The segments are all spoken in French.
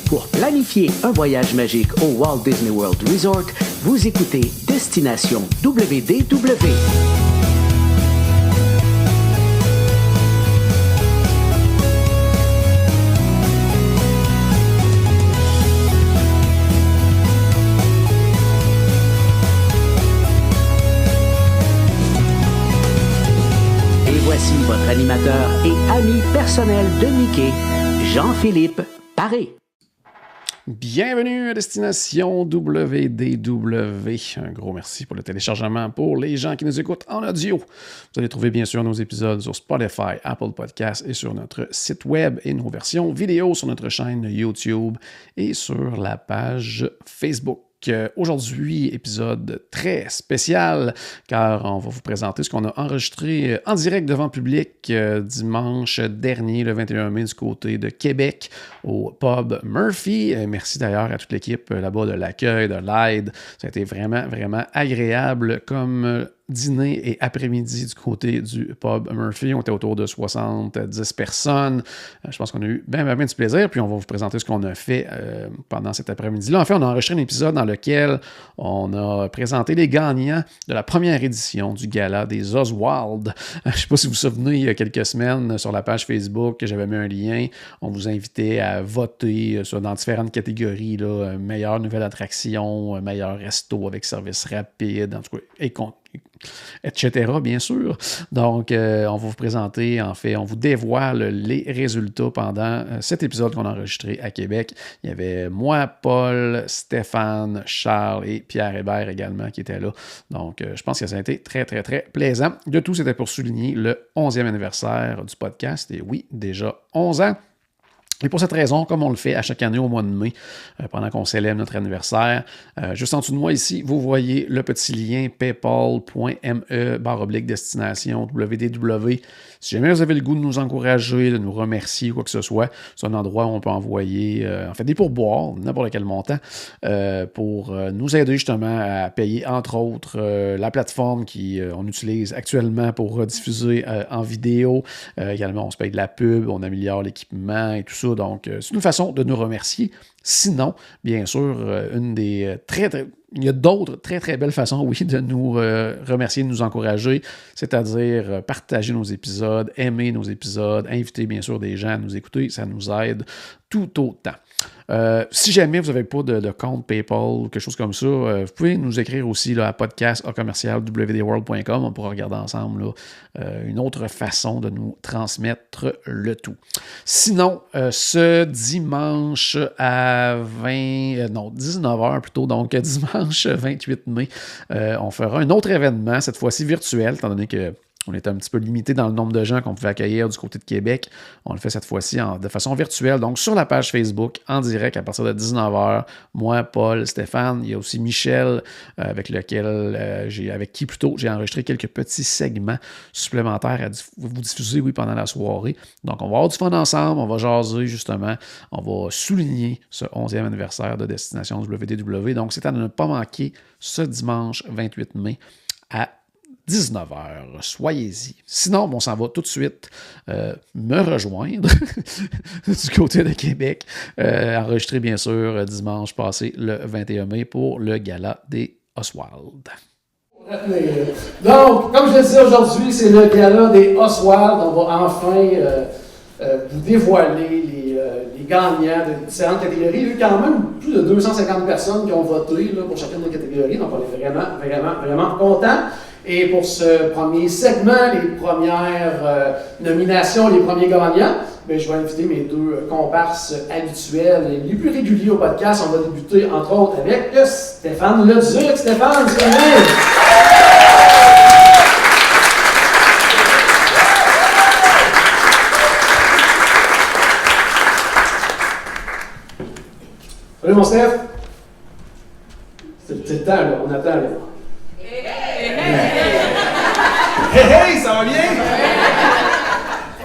Pour planifier un voyage magique au Walt Disney World Resort, vous écoutez Destination WDW. Voici votre animateur et ami personnel de Mickey, Jean-Philippe Paré. Bienvenue à Destination WDW. Un gros merci pour le téléchargement pour les gens qui nous écoutent en audio. Vous allez trouver bien sûr nos épisodes sur Spotify, Apple Podcasts et sur notre site web et nos versions vidéo sur notre chaîne YouTube et sur la page Facebook. Aujourd'hui, épisode très spécial, car on va vous présenter ce qu'on a enregistré en direct devant le public dimanche dernier, le 21 mai, du côté de Québec, au pub Murphy. Merci d'ailleurs à toute l'équipe là-bas de l'accueil, de l'aide. Ça a été vraiment, vraiment agréable comme dîner et après-midi du côté du pub Murphy. On était autour de 70 personnes. Je pense qu'on a eu bien du plaisir. Puis on va vous présenter ce qu'on a fait pendant cet après-midi-là. En fait, on a enregistré un épisode dans lequel on a présenté les gagnants de la première édition du gala des Oswald. Je ne sais pas si vous vous souvenez, il y a quelques semaines, sur la page Facebook, j'avais mis un lien. On vous invitait à voter dans différentes catégories. Là, meilleure nouvelle attraction, meilleur resto avec service rapide, en tout cas, etc., bien sûr. Donc, on va vous présenter, en fait, on vous dévoile les résultats pendant cet épisode qu'on a enregistré à Québec. Il y avait moi, Paul, Stéphane, Charles et Pierre Hébert également qui étaient là. Donc, je pense que ça a été très, très, très plaisant. De tout, c'était pour souligner le 11e anniversaire du podcast. Et oui, déjà 11 ans. Et pour cette raison, comme on le fait à chaque année au mois de mai, pendant qu'on célèbre notre anniversaire, juste en dessous de moi ici, vous voyez le petit lien paypal.me/destination WDW. Si jamais vous avez le goût de nous encourager, de nous remercier, quoi que ce soit, c'est un endroit où on peut envoyer des pourboires, n'importe quel montant, pour nous aider justement à payer, entre autres, la plateforme qu'on utilise actuellement pour diffuser en vidéo. Également, on se paye de la pub, on améliore l'équipement et tout ça. Donc, c'est une façon de nous remercier. Sinon, bien sûr, il y a d'autres très, très belles façons, oui, de nous remercier, de nous encourager, c'est-à-dire partager nos épisodes, aimer nos épisodes, inviter, bien sûr, des gens à nous écouter. Ça nous aide tout autant. Si jamais vous n'avez pas de compte PayPal ou quelque chose comme ça, vous pouvez nous écrire aussi là, à podcast@wdworld.com. On pourra regarder ensemble là, une autre façon de nous transmettre le tout. Sinon, ce dimanche à 19h plutôt, donc dimanche 28 mai, on fera un autre événement, cette fois-ci virtuel, étant donné que on était un petit peu limité dans le nombre de gens qu'on pouvait accueillir du côté de Québec. On le fait cette fois-ci de façon virtuelle. Donc, sur la page Facebook, en direct, à partir de 19h, moi, Paul, Stéphane, il y a aussi Michel, avec qui j'ai enregistré quelques petits segments supplémentaires à vous diffuser, oui, pendant la soirée. Donc, on va avoir du fun ensemble, on va jaser, justement. On va souligner ce 11e anniversaire de Destination WDW. Donc, c'est à ne pas manquer ce dimanche 28 mai à 19h. Soyez-y. Sinon, on s'en va tout de suite me rejoindre du côté de Québec. Enregistré, bien sûr, dimanche passé, le 21 mai, pour le gala des Oswald. Donc, comme je le disais aujourd'hui, c'est le gala des Oswald. On va enfin vous dévoiler les gagnants de différentes catégories. Il y a eu quand même plus de 250 personnes qui ont voté là, pour chacune des catégories. Donc, on est vraiment contents. Et pour ce premier segment, les premières nominations, les premiers gagnants, bien, je vais inviter mes deux comparses habituels, les plus réguliers au podcast. On va débuter, entre autres, avec Stéphane Leduc. Stéphane, c'est bien! Salut, mon Steph! C'est le temps, là. On attend, là. Hey, ça va bien?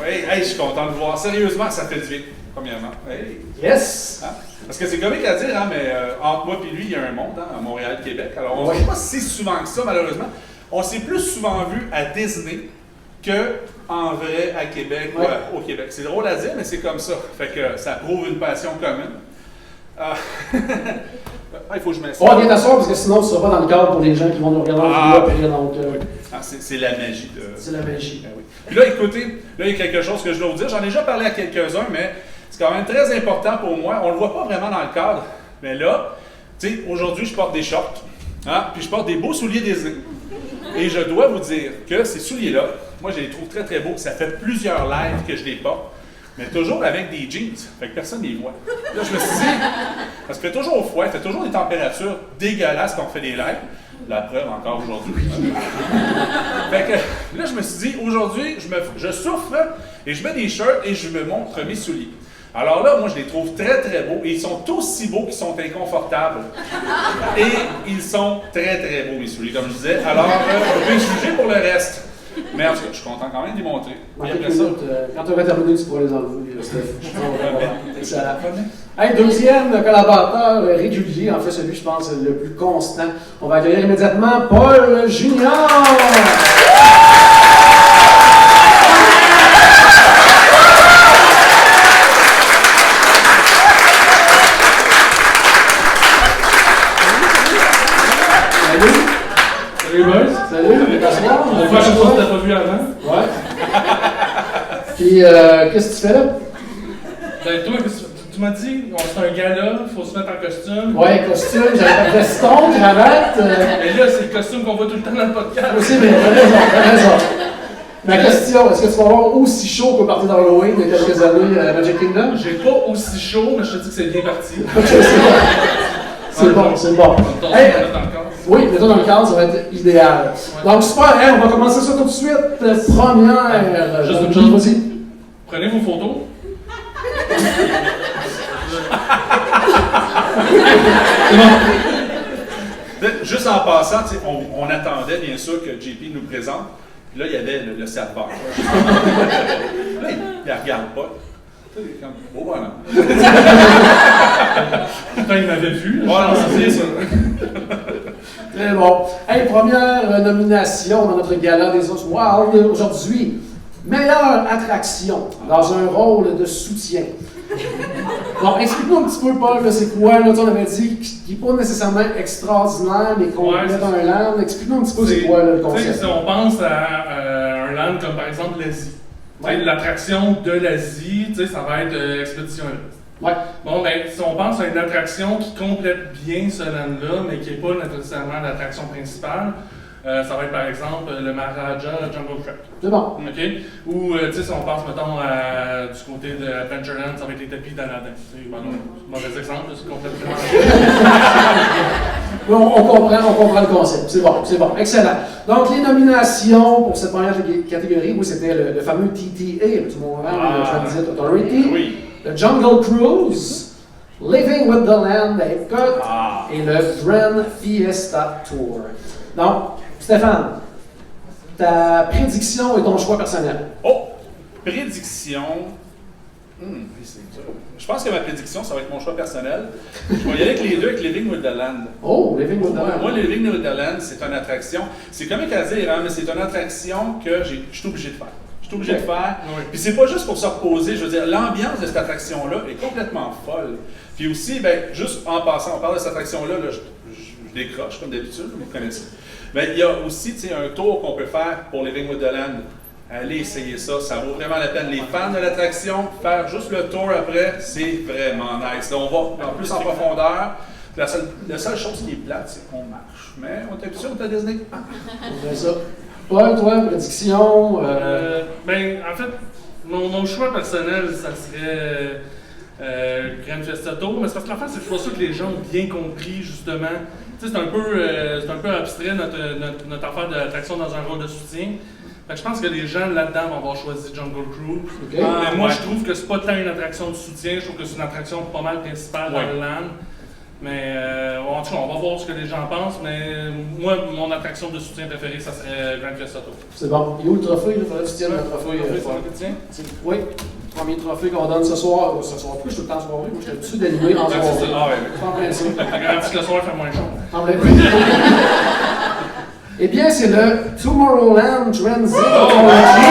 Oui, hey, je suis content de vous voir. Sérieusement, ça fait du bien, premièrement. Hey. Yes! Hein? Parce que c'est comique à dire, hein, mais entre moi et lui, il y a un monde, hein, à Montréal-Québec. Alors, on ne se voit pas si souvent que ça, malheureusement. On s'est plus souvent vu à Disney qu'en vrai à Québec ou au Québec. C'est drôle à dire, mais c'est comme ça. Fait que ça prouve une passion commune. Il faut que je m'asseye. Oh, viens t'asseoir parce que sinon tu ne seras pas dans le cadre pour les gens qui vont nous regarder en vidéo. Donc, c'est la magie de. C'est la magie. Ben oui. Puis là, écoutez, là, il y a quelque chose que je dois vous dire. J'en ai déjà parlé à quelques-uns, mais c'est quand même très important pour moi. On ne le voit pas vraiment dans le cadre. Mais là, tu sais, aujourd'hui, je porte des shorts. Hein, puis je porte des beaux souliers Disney. Et je dois vous dire que ces souliers-là, moi, je les trouve très, très beaux. Ça fait plusieurs lives que je les porte. Mais toujours avec des jeans, fait que personne ne les voit. Là, je me suis dit, parce qu'il fait toujours froid, il fait toujours des températures dégueulasses quand on fait des lives. La preuve encore aujourd'hui. Fait que là, je me suis dit, aujourd'hui, je souffre et je mets des shirts et je me montre mes souliers. Alors là, moi, je les trouve très, très beaux. Et ils sont aussi beaux qu'ils sont inconfortables. Et ils sont très, très beaux, mes souliers, comme je disais. Alors, vous pouvez juger pour le reste. Mais en tout cas, je suis content quand même d'y montrer. Et après ça, quand tu auras terminé, tu pourras les enlever. Excellent. Hey, deuxième collaborateur régulier, en fait, celui, je pense, le plus constant. On va accueillir immédiatement Paul Junior. Salut boys! Salut, t'asseoir. On va faire quelque chose que t'as pas vu avant. Ouais. Puis, qu'est-ce que tu fais là? Ben toi, tu m'as dit, c'est un gala, il faut se mettre en costume. Ouais, costume, j'avais pas veston, cravate. Mais là, c'est le costume qu'on voit tout le temps dans le podcast. Aussi, mais t'as raison. Ma question, est-ce que tu vas avoir aussi chaud qu'au party d'Halloween il y a quelques années à Magic Kingdom? J'ai pas aussi chaud, mais je te dis que c'est bien parti. Ok, c'est bon, c'est bon. Hey, oui, mettons dans le cadre, ça va être idéal. Ouais. Donc, super, hein, on va commencer ça tout de suite. Première. Juste une chose, vas-y. Prenez vos photos. Juste en passant, on attendait bien sûr que JP nous présente. Puis là, il y avait le serveur. Là, il regarde pas. Comme, oh, voilà. Quand il m'avait vu, c'est ça. Très bon. Hey, première nomination dans notre gala des Oswald aujourd'hui. Meilleure attraction dans un rôle de soutien. Bon, explique-nous un petit peu, Paul, là, c'est quoi, là, on avait dit, qui n'est pas nécessairement extraordinaire, mais qu'on met dans un land. Explique-nous un petit peu c'est quoi là, le concept. Si on pense à un land comme par exemple l'Asie. Ouais. L'attraction de l'Asie, ça va être Expédition Everest. Ouais. Bon, ben, si on pense à une attraction qui complète bien ce land-là, mais qui n'est pas nécessairement l'attraction principale, ça va être par exemple le Maharaja Jungle Trek. C'est bon. OK? Ou, tu sais, si on pense, mettons, du côté de Adventureland, ça va être les tapis d'Aladin. Mauvais exemple, c'est complètement. on comprend le concept. C'est bon. Excellent. Donc, les nominations pour cette première catégorie, oui, c'était le fameux TTA, le Tomorrowland Transit Authority, oui. Le Jungle Cruise, Living with the Land à Epcot et le Grand Fiesta Tour. Donc, Stéphane, ta prédiction et ton choix personnel. Oh! Prédiction. Je pense que ma prédiction, ça va être mon choix personnel. Je vais y aller avec les deux, avec Living with the Land. Oh, Living with the Land. Moi, Living with the Land, c'est une attraction. C'est comique à dire, hein, mais c'est une attraction que je suis obligé de faire. Je suis obligé de faire. Oui. Puis c'est pas juste pour se reposer. Je veux dire, l'ambiance de cette attraction-là est complètement folle. Puis aussi, ben, juste en passant, on parle de cette attraction-là, là, je décroche comme d'habitude, vous connaissez. Ben, il y a aussi un tour qu'on peut faire pour Living with the Land. Allez essayer ça, ça vaut vraiment la peine. Les fans de l'attraction, faire juste le tour après, c'est vraiment nice. Là, on va en plus en profondeur. La seule chose qui est plate, c'est qu'on marche. Mais on est habitué, on est à Disney. C'est ça. Paul, toi, prédiction? Ben, en fait, mon choix personnel, ça serait Grand Fiesta Tour. Mais c'est parce qu'en fait, c'est pas ça que les gens ont bien compris, justement. Tu sais, c'est un peu abstrait notre affaire d'attraction dans un rôle de soutien. Fait que je pense que les gens là-dedans vont avoir choisi Jungle Cruise. Okay. Mais moi, je trouve que c'est pas tant une attraction de soutien, je trouve que c'est une attraction pas mal principale dans le land. Mais en tout cas, on va voir ce que les gens pensent, mais moi, mon attraction de soutien préférée, ça serait Grand Fiesta Tour. C'est bon. Et où le trophée? Il faudrait que tu tiennes le trophée. Oui. Premier trophée qu'on donne ce soir. Ce soir plus, je suis tout le temps soirée. Moi, j'étais dessus d'animer en soirée. C'est en plein ça. Garantis que le soir fait moins chaud. En plein Eh bien, c'est le Tomorrowland Transit Authority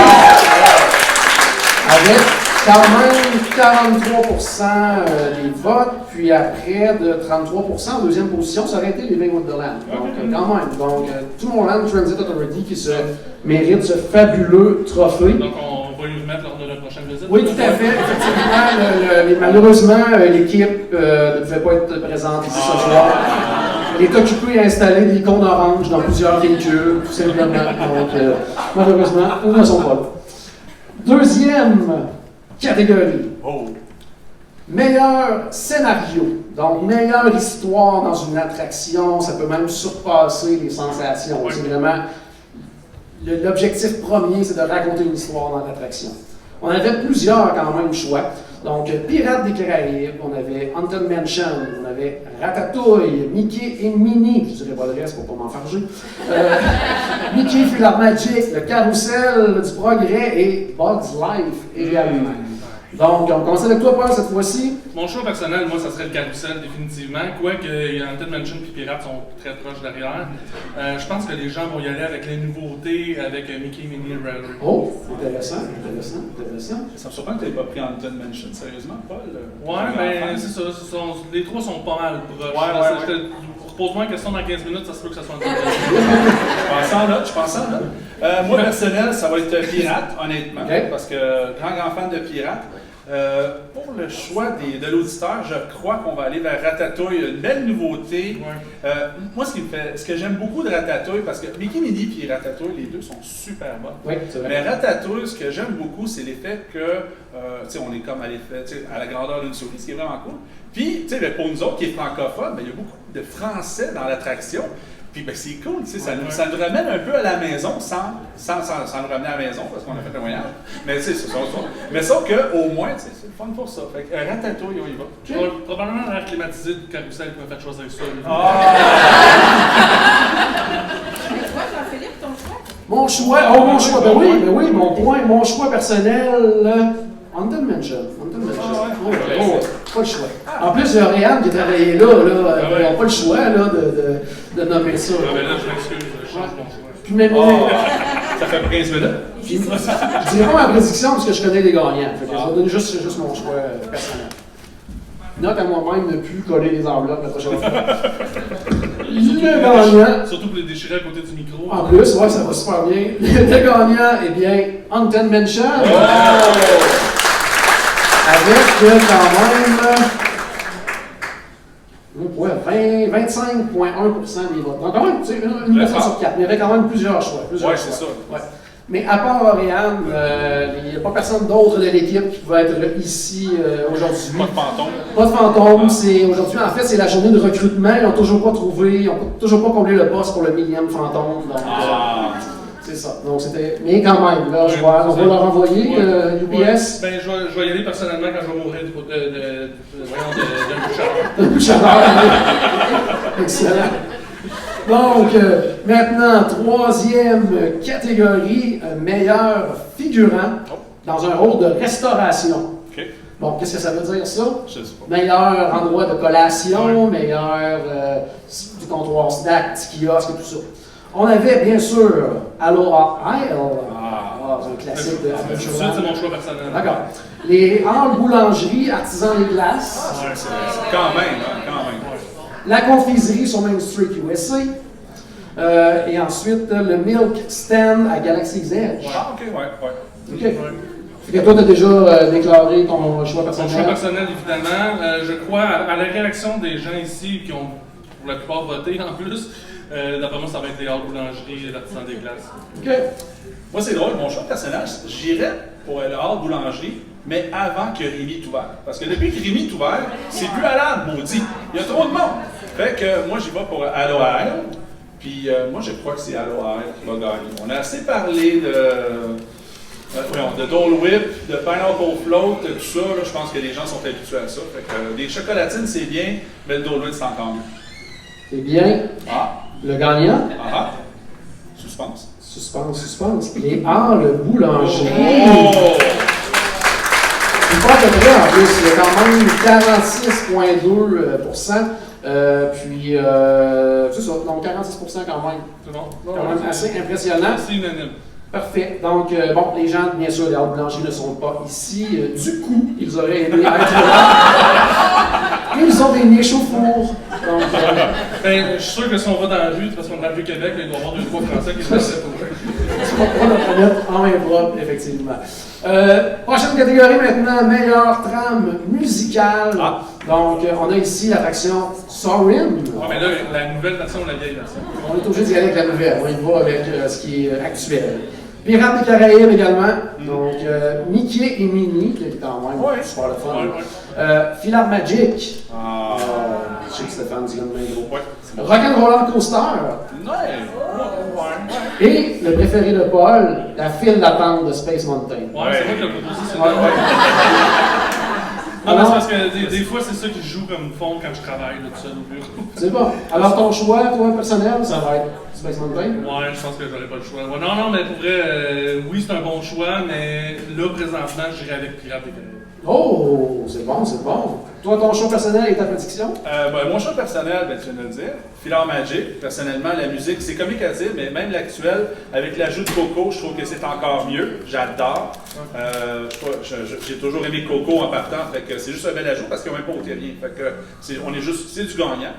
avec Quand même 43% des votes, puis après de 33% en deuxième position, ça aurait été Living Wonderland. Donc, quand même. Donc, Tomorrowland Transit Authority qui se mérite ce fabuleux trophée. Donc, on va y remettre lors de la prochaine visite. Oui, tout à fait. Effectivement, malheureusement, l'équipe ne pouvait pas être présente ici ce soir. Elle est occupée à installer des icônes orange dans plusieurs véhicules, tout simplement. Donc, malheureusement, nous ne sommes pas là. Deuxième catégorie. Meilleur scénario. Donc, meilleure histoire dans une attraction. Ça peut même surpasser les sensations. C'est vraiment... L'objectif premier, c'est de raconter une histoire dans l'attraction. On avait plusieurs, quand même, choix. Donc, Pirates des Caraïbes, on avait Haunted Mansion, on avait Ratatouille, Mickey et Minnie, je dirais pas le reste pour pas m'enfarger, Mickey Philhar Magic, le Carrousel du Progrès et Bugs Life également. Donc, on commence avec toi, Paul, cette fois-ci. Mon choix personnel, moi, ça serait le Carrousel, définitivement. Quoique Haunted Mansion et Pirates sont très proches derrière. Je pense que les gens vont y aller avec les nouveautés, avec Mickey, Minnie et Ratatouille. Oh, intéressant. Ça me surprend que tu n'aies pas pris Haunted Mansion, sérieusement, Paul? Ouais, mais c'est ça. Les trois sont pas mal proches. Repose-moi une question dans 15 minutes, ça se peut que ça soit un peu. Je pense en note. Moi, personnel, ça va être Pirates, honnêtement, parce que grand fan de Pirates. Pour le choix de l'auditeur, je crois qu'on va aller vers Ratatouille, une belle nouveauté. Ouais. Moi, ce que j'aime beaucoup de Ratatouille, parce que Mickey, Minnie et Ratatouille, les deux sont super bons. Oui, c'est vrai. Mais Ratatouille, ce que j'aime beaucoup, c'est l'effet que, on est comme à l'effet, à la grandeur d'une souris, ce qui est vraiment cool. Puis, pour nous autres qui est francophones, il y a beaucoup de français dans l'attraction. Puis c'est cool, ça nous ramène un peu à la maison sans nous ramener à la maison parce qu'on a fait un voyage. Mais c'est ça. Mais sauf qu'au moins, c'est le fun pour ça. Fait que Ratatouille, on y va. Probablement l'air climatisé du carrousel qui m'a fait choisir ça. Et toi, Jean-Philippe, ton choix? Mon choix, ben oui, mon choix personnel, Haunted Mansion. Pas le choix. En plus, Réal qui a travaillé là, ils n'ont pas le choix de nommer ça. Mais là, je m'excuse, je change mon choix. Puis même, ça fait 15 minutes. Je dirais pas ma prédiction parce que je connais les gagnants. Fait que je vais donner juste mon choix personnel. Note à moi-même ne plus coller les enveloppes la prochaine fois. Le gagnant. Surtout pour les déchirer à côté du micro. En plus, ouais, ça va super bien. Le gagnant est bien Haunted Mansion. Avec quand même 25,1% des votes. Donc quand même, une personne sur quatre. Mais il y avait quand même plusieurs choix. Oui, c'est ça. Ouais. Mais à part Oriane, il n'y a pas personne d'autre de l'équipe qui pouvait être ici aujourd'hui. Pas de fantôme. Pas de fantôme. Aujourd'hui, en fait, c'est la journée de recrutement. Ils n'ont toujours pas trouvé, ils n'ont toujours pas comblé le poste pour le millième fantôme. Donc, c'est ça. Donc, c'était. Mais quand même, là, on va leur envoyer UPS. Ouais. Ben, je vais y aller personnellement quand je vais mourir d'un coup de chaleur. Excellent. Donc, maintenant, troisième catégorie, meilleur figurant dans un rôle de restauration. Okay. Bon, qu'est-ce que ça veut dire, ça? Je sais pas. Meilleur endroit de collation, meilleur du comptoir snack, petit kiosque et tout ça. On avait, bien sûr, Aloha Isle. C'est un classique de Adventure Land. C'est mon choix personnel. D'accord. Les halles boulangerie, artisans des glaces. C'est quand même. La confiserie sur Main Street USA. Et ensuite, le Milk Stand à Galaxy's Edge. OK. OK. Fait que toi, tu as déjà déclaré ton choix Mon personnel. choix personnel, évidemment. Je crois à la réaction des gens ici qui ont, pour la plupart, voté en plus. D'après moi, ça va être les halles boulangerie et l'artisan des glaces. OK. Moi, c'est drôle, mon choix de personnage, j'irais pour le hall boulangerie, mais avant que Rémi est ouvert. Parce que depuis que Rémi est ouvert, c'est plus allable, maudit. Il y a trop de monde. Fait que moi, j'y vais pour Aloha Isle. Puis moi, je crois que c'est Aloha Isle qui va gagner. On a assez parlé de Dole Whip, de Pineapple Float, tout ça. Là, je pense que les gens sont habitués à ça. Fait que des chocolatines, c'est bien, mais le Dole Whip, c'est encore mieux. C'est bien. Le gagnant. Suspense. Suspense. Les halles boulangerie. C'est pas de vrai en plus, il y a quand même 46,2%. C'est ça, donc 46% quand même. C'est bon? Quand même assez impressionnant. C'est unanime. Parfait. Donc, bon, les gens, bien sûr, les Halles Blanchies ne sont pas ici. Du coup, ils auraient aimé être là. Et ils ont des niches au four. Donc, Ben, je suis sûr que si on va dans la rue, parce qu'on est dans le Vieux-Québec, il doit y avoir 2-3 Français qui sont là pour on va le mettre en main propre, effectivement. Prochaine catégorie maintenant, meilleure trame musicale. Ah. Donc, on a ici la faction Sorin. Ah, mais là, la nouvelle version ou la vieille version? On est obligé d'y aller avec la nouvelle. On y va avec ce qui est actuel. Pirates des Caraïbes également. Donc, Mickey et Minnie, qui est quand même super le fun. Philhar Magic. Je sais que Stéphane dit comme un gros. Rock'n'Roller Coaster. Et le préféré de Paul, la file d'attente de Space Mountain. Ouais, c'est moi qui l'ai proposé, c'est vrai. Non, mais c'est parce que des fois, c'est ça qui joue comme fond quand je travaille là, tout seul au bureau. C'est bon. Alors, ton choix, toi, personnel, ça va être Space Mountain? Ouais, je pense que j'aurais pas le choix. Ouais, non, mais pour vrai, oui, c'est un bon choix, mais là, présentement, j'irai avec Pirates des Caraïbes. Oh, c'est bon, c'est bon. Toi, ton choix personnel et ta prédiction? Mon choix personnel, tu viens de le dire, Philhar Magic. Personnellement, la musique, c'est comique à dire, mais même l'actuel, avec l'ajout de Coco, je trouve que c'est encore mieux. J'adore. J'ai toujours aimé Coco en partant, fait que c'est juste un bel ajout parce qu'ils n'ont même pas ôté rien. Fait que c'est du gagnant.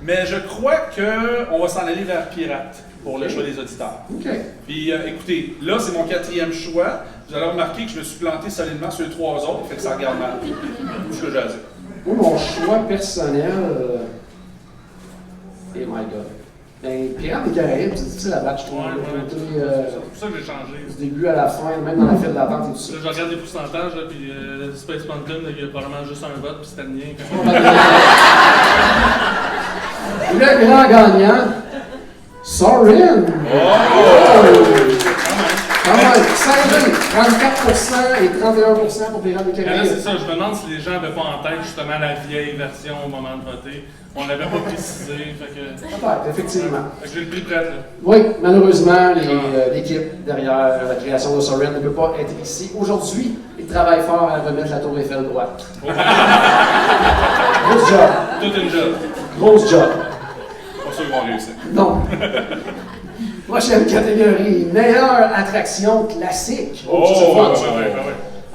Mais je crois qu'on va s'en aller vers Pirate pour le choix des auditeurs. OK. Puis écoutez, là, c'est mon 4e choix. Vous allez remarquer que je me suis planté solidement sur les 3 autres, fait que ça regarde mal. C'est ce que j'ai à dire. Moi, mon choix personnel. Oh my god. Ben, Pirates des Caraïbes, c'est difficile à battre, je trouve. C'est pour ça que j'ai changé. Du début à la fin, même dans la file d'attente et tout ça. Là, je regarde les pourcentages, là, puis Space Mountain, il y a probablement juste un vote, puis c'était le mien. Et le grand gagnant, Sorin. Quand même, serré, 34% et 31% pour Pirates des Là, Caraïbes. c'est ça, je me demande si les gens n'avaient pas en tête justement la vieille version au moment de voter. On l'avait pas précisé, fait que... Peut-être, effectivement. Fait que j'ai le prix prêt, là. Oui, malheureusement, l'équipe derrière la création de Sorin ne peut pas être ici. Aujourd'hui, ils travaillent fort à remettre la tour Eiffel droite. Grosse job. Tout une job. Grosse job. Pas sûr qu'ils vont réussir. Non. Prochaine catégorie, meilleure attraction classique. Ça, c'est fun, ça. ouais.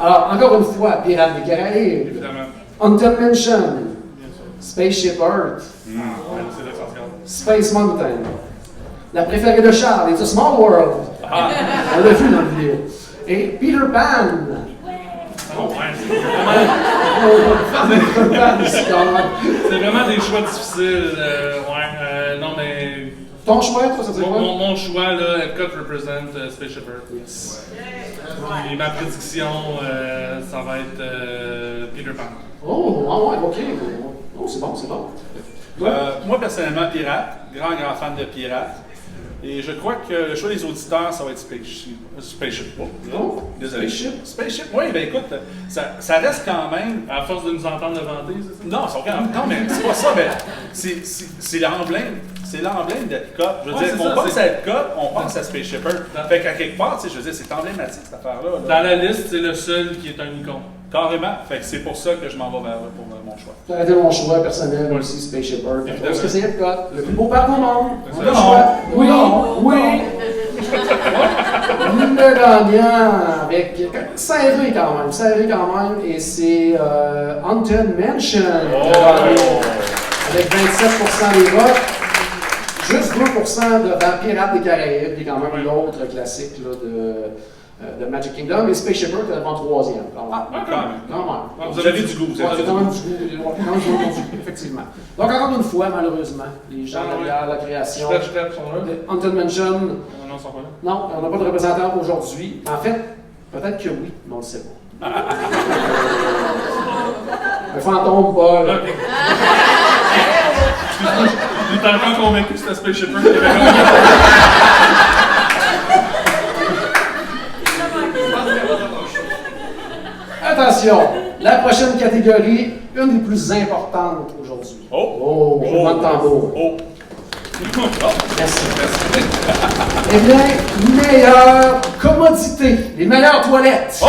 Alors, encore une fois, Pirates des Caraïbes, Évidemment. Haunted Mansion, Bien sûr. Spaceship Earth, Ouais, c'est l'essentiel. Space Mountain. La préférée de Charles, It's a Small World. On l'a vu dans la vidéo. Et Peter Pan. Oh, ouais, Peter Pan ici, quand même. c'est vraiment des choix difficiles. Non, mais... Ton choix, toi, ça dit quoi? Mon choix, là, Epcot represent Spaceship Earth. Yes. Et ma prédiction, ça va être Peter Pan. Oh, ouais, ok. Oh, c'est bon, c'est bon. Moi, personnellement, Pirate, grand fan de Pirate. Et je crois que le choix des auditeurs, ça va être Spaceship. Oh, Désolé. Spaceship? Oui, ben écoute, ça reste quand même. À force de nous entendre le vanter, c'est ça? Non, mais c'est pas ça. Ben, c'est l'emblème. C'est l'emblème d'Epcot. Je veux dire, c'est on ça, pense c'est- à Epcot, on pense à Spaceship Earth. Fait qu'à quelque part, tu sais, je veux dire, c'est emblématique cette affaire-là. Dans la liste, c'est le seul qui est un icône. Carrément. Fait que c'est pour ça que je m'en vais vers là pour mon choix. Ça aurait été mon choix personnel aussi, Spaceship Earth. Parce que c'est Epcot, le plus beau parc au monde. On a le Non. choix. Oui, Non. oui. Le gagnant avec serré quand même, et c'est Haunted Mansion avec 27% des votes, juste 2% devant Pirates des Caraïbes, qui est quand même l'autre classique là, de Magic Kingdom, et Spaceship Earth est en 3e. Quand même. Quand même. Quand Vous avez du goût, vous Ouais, avez c'est du quand goût. même du goût, effectivement. Donc, encore une fois, malheureusement, les gens derrière la création Je traite, sont là. de Haunted Mansion, Non, ils sont pas là. non, on n'a pas de représentant aujourd'hui. En fait, peut-être que oui, mais on ne le sait pas. Un fantôme, Paul. Ok. Il est encore convaincu que c'était Spaceship Earth qui avait gagné. Attention, la prochaine catégorie, une des plus importantes aujourd'hui. Oh! Roulement de tambour. Oh! Merci. Eh bien, meilleure commodité, les meilleures toilettes. Oh!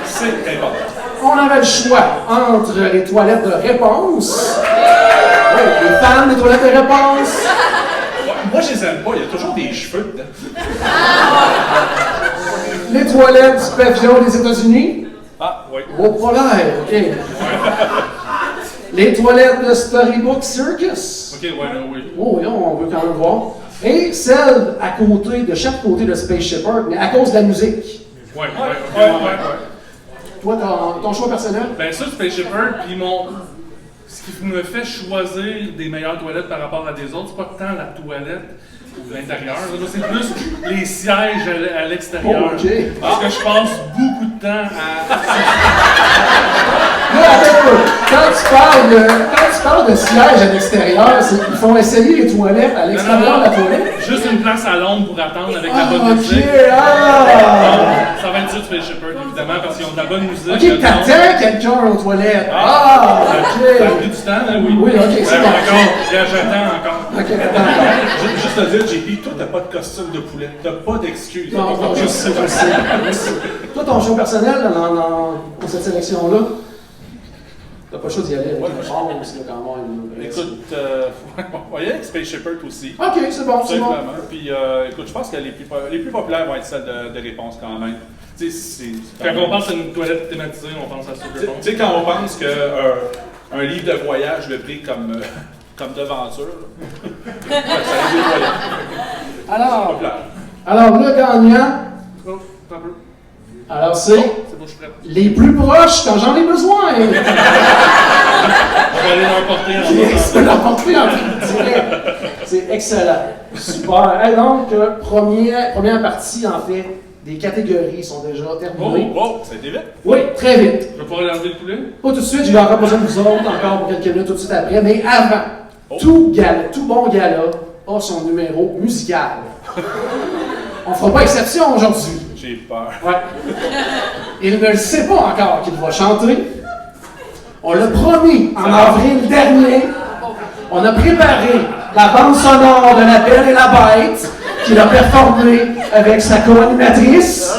C'est important. On avait le choix entre les toilettes de réponse, oui, les fans des toilettes de réponse, moi, je les aime pas. Il y a toujours des cheveux dedans. Les toilettes du pavillon des États-Unis. Ah, oui. Oh, pas l'air, OK. Les toilettes de Storybook Circus. OK, ouais, là, oui. Oh, oui, on veut quand même voir. Et celle à côté, de chaque côté de Spaceship Earth, mais à cause de la musique. Ouais. Toi, ton choix personnel? Ben ça, Spaceship Earth, puis ce qui me fait choisir des meilleures toilettes par rapport à des autres, c'est pas tant la toilette ou l'intérieur, là, c'est plus les sièges à l'extérieur. Oh, OK. Parce que je passe beaucoup de temps à... Là, attends un peu. Quand tu parles de siège à l'extérieur, ils font essayer les toilettes à l'extérieur de la toilette? Juste une place à l'ombre pour attendre avec la Ah, bonne musique. OK, ah! Ça va être sûr Spaceship Earth, évidemment, parce qu'ils ont de la bonne musique. OK, t'attends quelqu'un aux toilettes. Ah, Ça a OK. pris du temps, là, oui. Oui, OK, c'est bon. Encore, j'attends encore. OK, attends. Juste te dire, JP, toi, t'as pas de costume de poulet. T'as pas d'excuses. Non, je sais. Toi, ton choix personnel dans cette sélection-là, t'as pas le choix d'y aller avec une forme, parce qu'il y a quand même... Écoute, on va y aller avec Spaceship Earth aussi. OK, c'est bon, c'est bon. Simplement. Puis, écoute, je pense que les plus populaires vont être celles de réponse quand même. Tu sais, Quand on pense à une toilette thématisée, on pense à ça. Tu sais, quand on pense qu'un livre de voyage le pris comme devanture, ça a des toilettes. Populaire. Alors, le gagnant, Oh, un peu. alors c'est C'est bon, je suis prêt. les plus proches quand j'en ai besoin. Je vais aller l'emporter en Je peux l'emporter en direct. C'est excellent. Super. Et donc, première partie, en fait, des catégories sont déjà terminées. Ça a été vite. Oui, très vite. Je vais pouvoir aller enlever le poulet. Pas tout de suite, j'ai encore besoin de vous autres, encore pour quelques minutes tout de suite après, mais avant, tout bon gala a son numéro musical. On fera pas exception aujourd'hui. J'ai peur. Ouais. Il ne le sait pas encore qu'il va chanter. On l'a promis en avril dernier. On a préparé la bande sonore de La Belle et la Bête, qu'il a performée avec sa co-animatrice.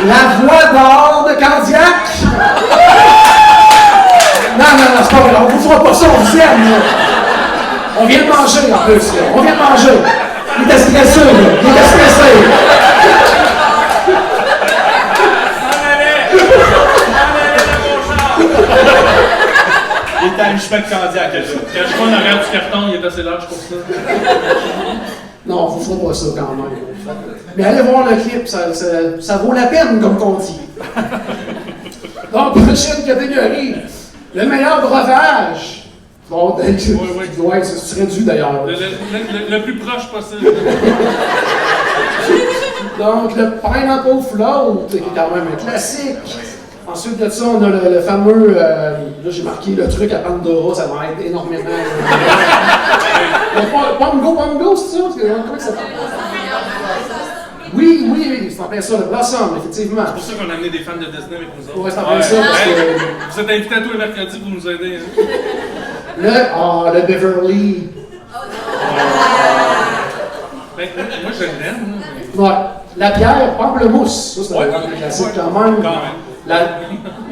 La voix d'or de Candiac. Non, c'est pas vrai, on vous fera pas ça, on vous aime, là. On vient de manger, en plus, là. On vient de manger. Il était stressé, là. Il était stressé. Il est à mi-chemin de Candiac, là. Quand je vois en arrière du carton, il est assez large pour ça. Non, on ne fera pas ça quand même. Mais allez voir le clip, ça vaut la peine, comme qu'on dit. Donc, prochaine catégorie. Le meilleur breuvage. Bon, ouais, ce serait dû d'ailleurs. Le plus proche possible. Donc, le Pineapple Float, qui est quand même un classique. Ensuite de ça, on a le fameux, là j'ai marqué le truc à Pandora, ça va être énormément. Le Pongo, c'est ça? Comment ça s'appelle? Oui, c'est en plein ça, le Blossom, effectivement. C'est pour ça qu'on a amené des fans de Disney avec nous autres. Ouais, c'est en plein ça, parce que... Vous êtes invités à tous les mercredis pour nous aider. Hein? Le Beverly. Ben, moi, je l'aime. Ouais. La bière pamplemousse, ça c'est un classique quand même.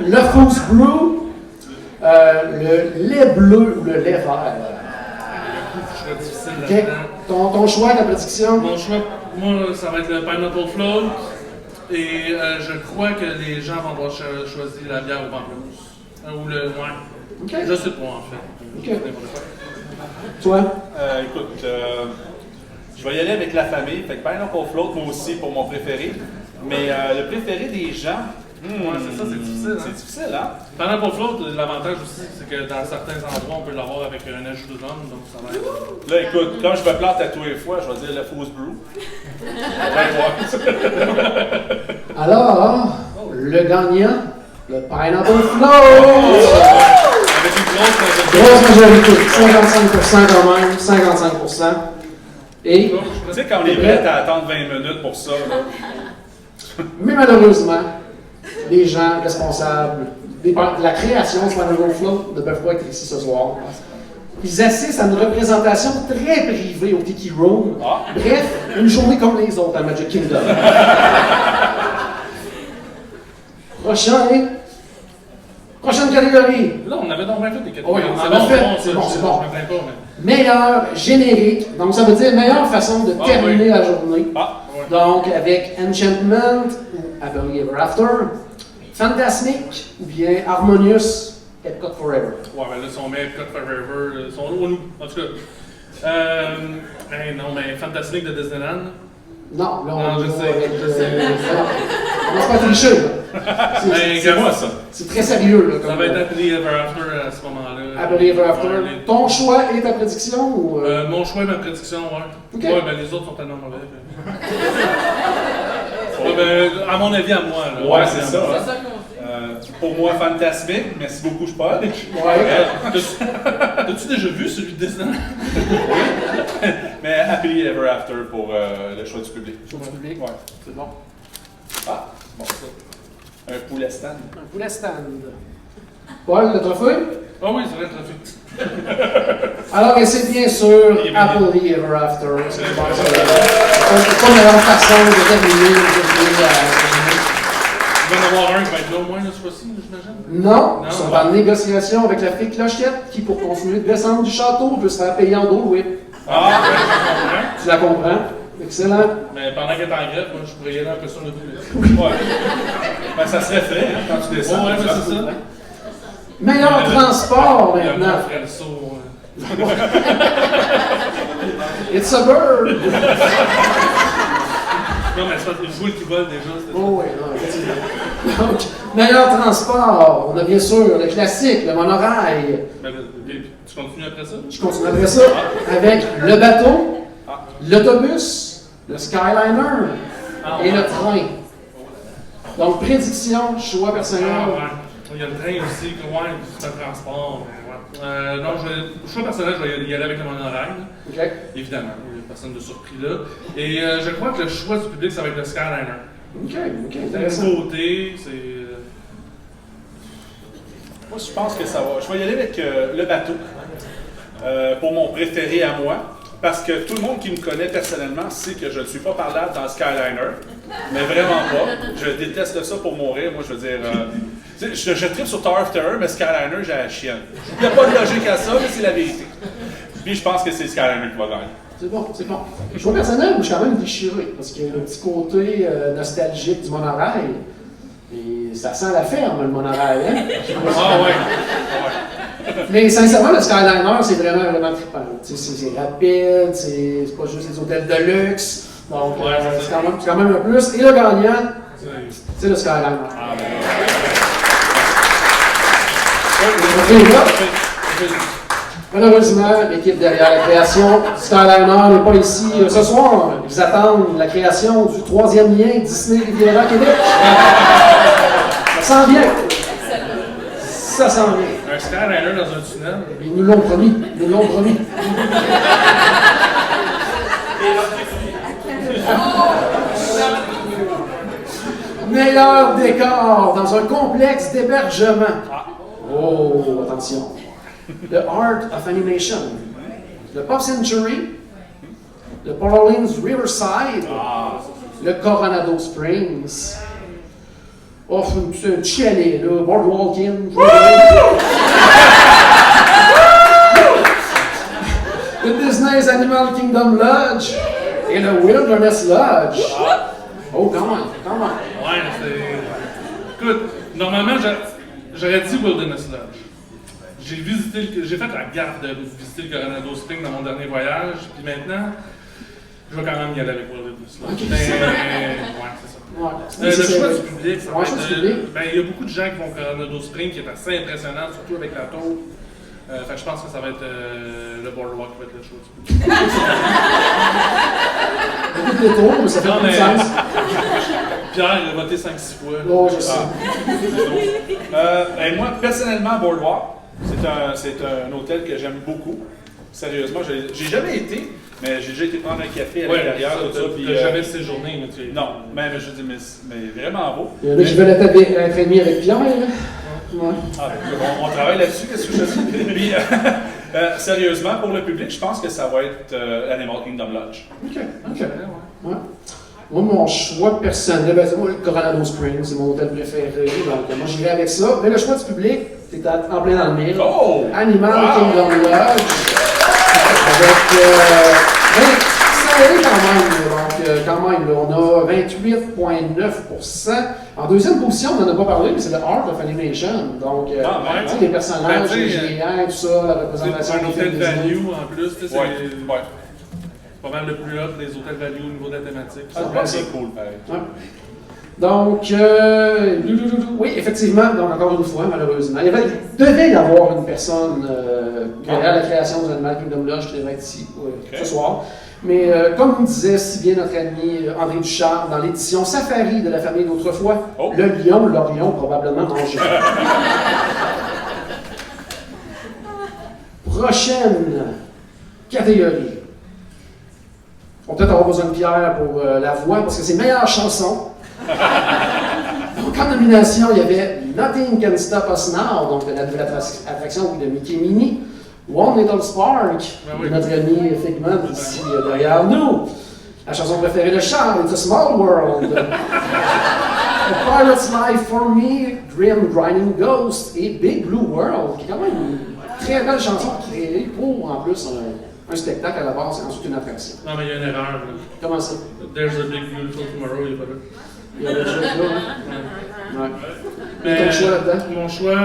Le Foose Brew, le lait bleu ou le lait vert. Je serais difficile Okay. là-dedans. Ton choix, ta prédiction? Mon choix, moi, ça va être le Pineapple Float. Et je crois que les gens vont avoir choisi la bière au pamplemousse. Ou le. Ouais. Okay. Je sais pas, en fait. Ok. Toi? Écoute, je vais y aller avec la famille. Fait que Pineapple Float, moi aussi, pour mon préféré. Mais le préféré des gens, Ouais, c'est ça, c'est difficile. Hein? c'est difficile, hein? Pineapple Float, l'avantage aussi, c'est que dans certains endroits, on peut l'avoir avec un ajout de rhum, donc ça va être. Là, écoute, quand je me plante à tous les fois, je vais dire le Foose Brew. Alors, le gagnant, le Pineapple Float! Avec une Grosse majorité, 55% quand même, 55%. Et, Tu sais, quand on est prêt à attendre 20 minutes pour ça, là. mais malheureusement, les gens responsables de la création de Pineapple Float ne peuvent pas être ici ce soir. Ils assistent à une représentation très privée au Tiki Room. Ah. Bref, une journée comme les autres à Magic Kingdom. Prochaine catégorie. Là, on avait donc bien fait des catégories. Oui, on en a fait. C'est bon. Je me plains pas, mais. Meilleur générique, donc ça veut dire meilleure façon de terminer la journée. Ah, Donc avec Enchantment ou Happily Ever After, Fantasmic ou bien Harmonious, Epcot Forever. Ouais, mais là, si on met Epcot Forever, ils sont loin nous. En tout cas. Non, mais Fantasmic de Disneyland. Non, là on Non, je va sais, avec. je sais. On va se pas tricher, là. c'est moi ça. C'est très sérieux, là. Ça Comme, va être Happily Ever After à ce moment-là. Happily Ever After. Ouais, Ton choix et ta prédiction ou. mon choix et ma prédiction, ouais. Ok. Ouais, ben les autres sont tellement mauvais. Ouais, ben, à mon avis, à moi. Là. Ouais, c'est ça. C'est ça qu'on dit. Pour moi, fantasmique. Merci beaucoup, je parle. Ouais. T'as-tu déjà vu celui de Disneyland? Mais Happily Ever After pour le choix du public. Choix du public. Ouais. C'est bon. Ah, bon ça. Un poulet stand. Un poulet stand. Paul, le trophée? Ah oui, c'est vrai, trafic. Alors, et c'est bien sûr Happily Ever After. C'est pas meilleure façon de terminer le journée. Il va y en avoir un qui va être là au moins, là, ce fois-ci, j'imagine. Non, Non, ils sont ouais. en négociation avec la fée Clochette qui, pour continuer de descendre du château, peut se faire payer en dos, oui. Ah, ouais, je comprends. Tu la comprends? Excellent. Mais pendant qu'elle est en grève, moi, je pourrais y aller un peu sur le poulet. Ouais. Ben, ça serait fait hein, quand tu descends. Ouais, mais c'est ça. Meilleur transport Il y a maintenant. mon frère le saut. It's a bird! Non, mais c'est pas une boule qui vole déjà. Oh oui, non, effectivement. Donc, meilleur transport, on a bien sûr le classique, le monorail. Ben, tu continues après ça? Je continue après ça avec le bateau, l'autobus, le Skyliner et le train. Donc, prédiction, choix personnel. Ah, ouais. Il y a le train aussi, ouais, c'est un transport. Mais ouais. Non, choix personnel, je vais y aller avec le monorail. OK. Évidemment, il n'y a personne de surpris là. Et je crois que le choix du public, ça va être le Skyliner. OK, C'est une intéressant. nouveauté, c'est. Moi, je pense que ça va. Je vais y aller avec le bateau pour mon préféré à moi. Parce que tout le monde qui me connaît personnellement sait que je ne suis pas parlable dans le Skyliner. Mais vraiment pas. Je déteste ça pour mourir. Moi, je veux dire. Je tripe sur Tower of Terror, mais Skyliner, j'ai la chienne. Il n'y a pas de logique à ça, mais c'est la vérité. Puis je pense que c'est Skyliner qui va gagner. C'est bon, c'est bon. Choix personnel, je suis quand même déchiré, parce qu'il y a le petit côté nostalgique du monorail. Et ça sent la ferme, le monorail, hein? Ah ouais. Mais sincèrement, le Skyliner, c'est vraiment, vraiment trippant. C'est rapide, c'est pas juste les hôtels de luxe. Donc, Ouais, c'est quand même un plus. Et le gagnant, c'est le Skyliner. Ah, ben. Et là, malheureusement, l'équipe derrière la création du Skyliner n'est pas ici ce soir. Ils attendent la création du 3e lien Disney Riviera Québec. Ça sent bien. Ça sent bien. Un Skyliner dans un tunnel. Ils nous l'ont promis. Ils nous l'ont promis. Meilleur décor dans un complexe d'hébergement. Oh, attention. The Art of Animation. Le Pop Century. Le Port Orleans Riverside. Le Coronado Springs. Oh, c'est un petit chalet, là. Boardwalk Inn. Le Disney's Animal Kingdom Lodge. Et le Wilderness Lodge. Oh, quand même, quand même. Ouais, c'est. Écoute, normalement, j'aurais dit Wilderness Lodge. J'ai fait la garde de visiter le Coronado Springs dans mon dernier voyage, puis maintenant, je vais quand même y aller avec Wilderness Lodge. Ok. Mais, ouais, c'est ça. Ouais. Le choix du public, ça va Ouais, choix du public. être. Ben, il y a beaucoup de gens qui vont au Coronado Springs, qui est assez impressionnant, surtout avec la tour. Fait que je pense que ça va être le Boardwalk qui va être le choix du public. Beaucoup de détours, mais ça fait Non, beaucoup de mais- sens. Pierre, il a voté 5-6 fois. Oh, je sais. Et moi, personnellement, Boardwalk, c'est un hôtel que j'aime beaucoup. Sérieusement, j'ai jamais été, mais j'ai déjà été prendre un café à Ouais, l'intérieur, tout ça. Puis, t'as jamais séjourné, mais tu es. non, mais je dis, mais vraiment beau. Il y en a qui veulent être amis avec Pierre, là. Ouais. Ah, on travaille là-dessus, qu'est-ce que je dis? Puis, sérieusement, pour le public, je pense que ça va être l'Animal Kingdom Lodge. OK, OK. Ouais. Moi, mon choix personnel, ben, c'est moi, le Coronado Springs, c'est mon hôtel préféré, donc moi j'irai avec ça. Mais le choix du public, c'est en plein dans le mille. Oh! Animal Wow! Kingdom Lodge. serré quand même. Donc, quand même, là, on a 28,9%. En deuxième position, on n'en a pas parlé, mais c'est le Art of Animation. Donc, tu sais, les personnages, les géants, tout ça, la représentation C'est un des hôtel films Disney. value en plus. C'est Ouais. pas mal le plus haut des hôtels value au niveau de la thématique. C'est cool, pareil. Ouais. Donc, oui, effectivement, donc encore une fois, malheureusement, il devait y avoir une personne derrière la création du Animal Kingdom Lodge qui devait être ici ce soir. Mais comme nous disait si bien notre ami André Ducharme dans l'édition Safari de la famille d'autrefois, le lion, l'Orion, probablement mangé. Prochaine catégorie. On va peut-être avoir besoin de Pierre pour la voix, parce que c'est meilleure chanson. Donc en nomination, il y avait Nothing Can Stop Us Now, donc de la nouvelle attraction de Mickey Minnie. One Little Spark, de notre ami Figment ici derrière nous. La chanson préférée de Charles, It's a Small World. A Pilot's Life for Me, Grim Grinding Ghost et Big Blue World, qui est quand même une très belle chanson créée pour en plus un spectacle à la base et ensuite une attraction. Non, mais il y a une erreur. Là. Comment ça? There's a Big Beautiful Tomorrow, il est pas là. Il y a déjà là, hein? Ouais. Mais Ton choix là-dedans? Mon choix,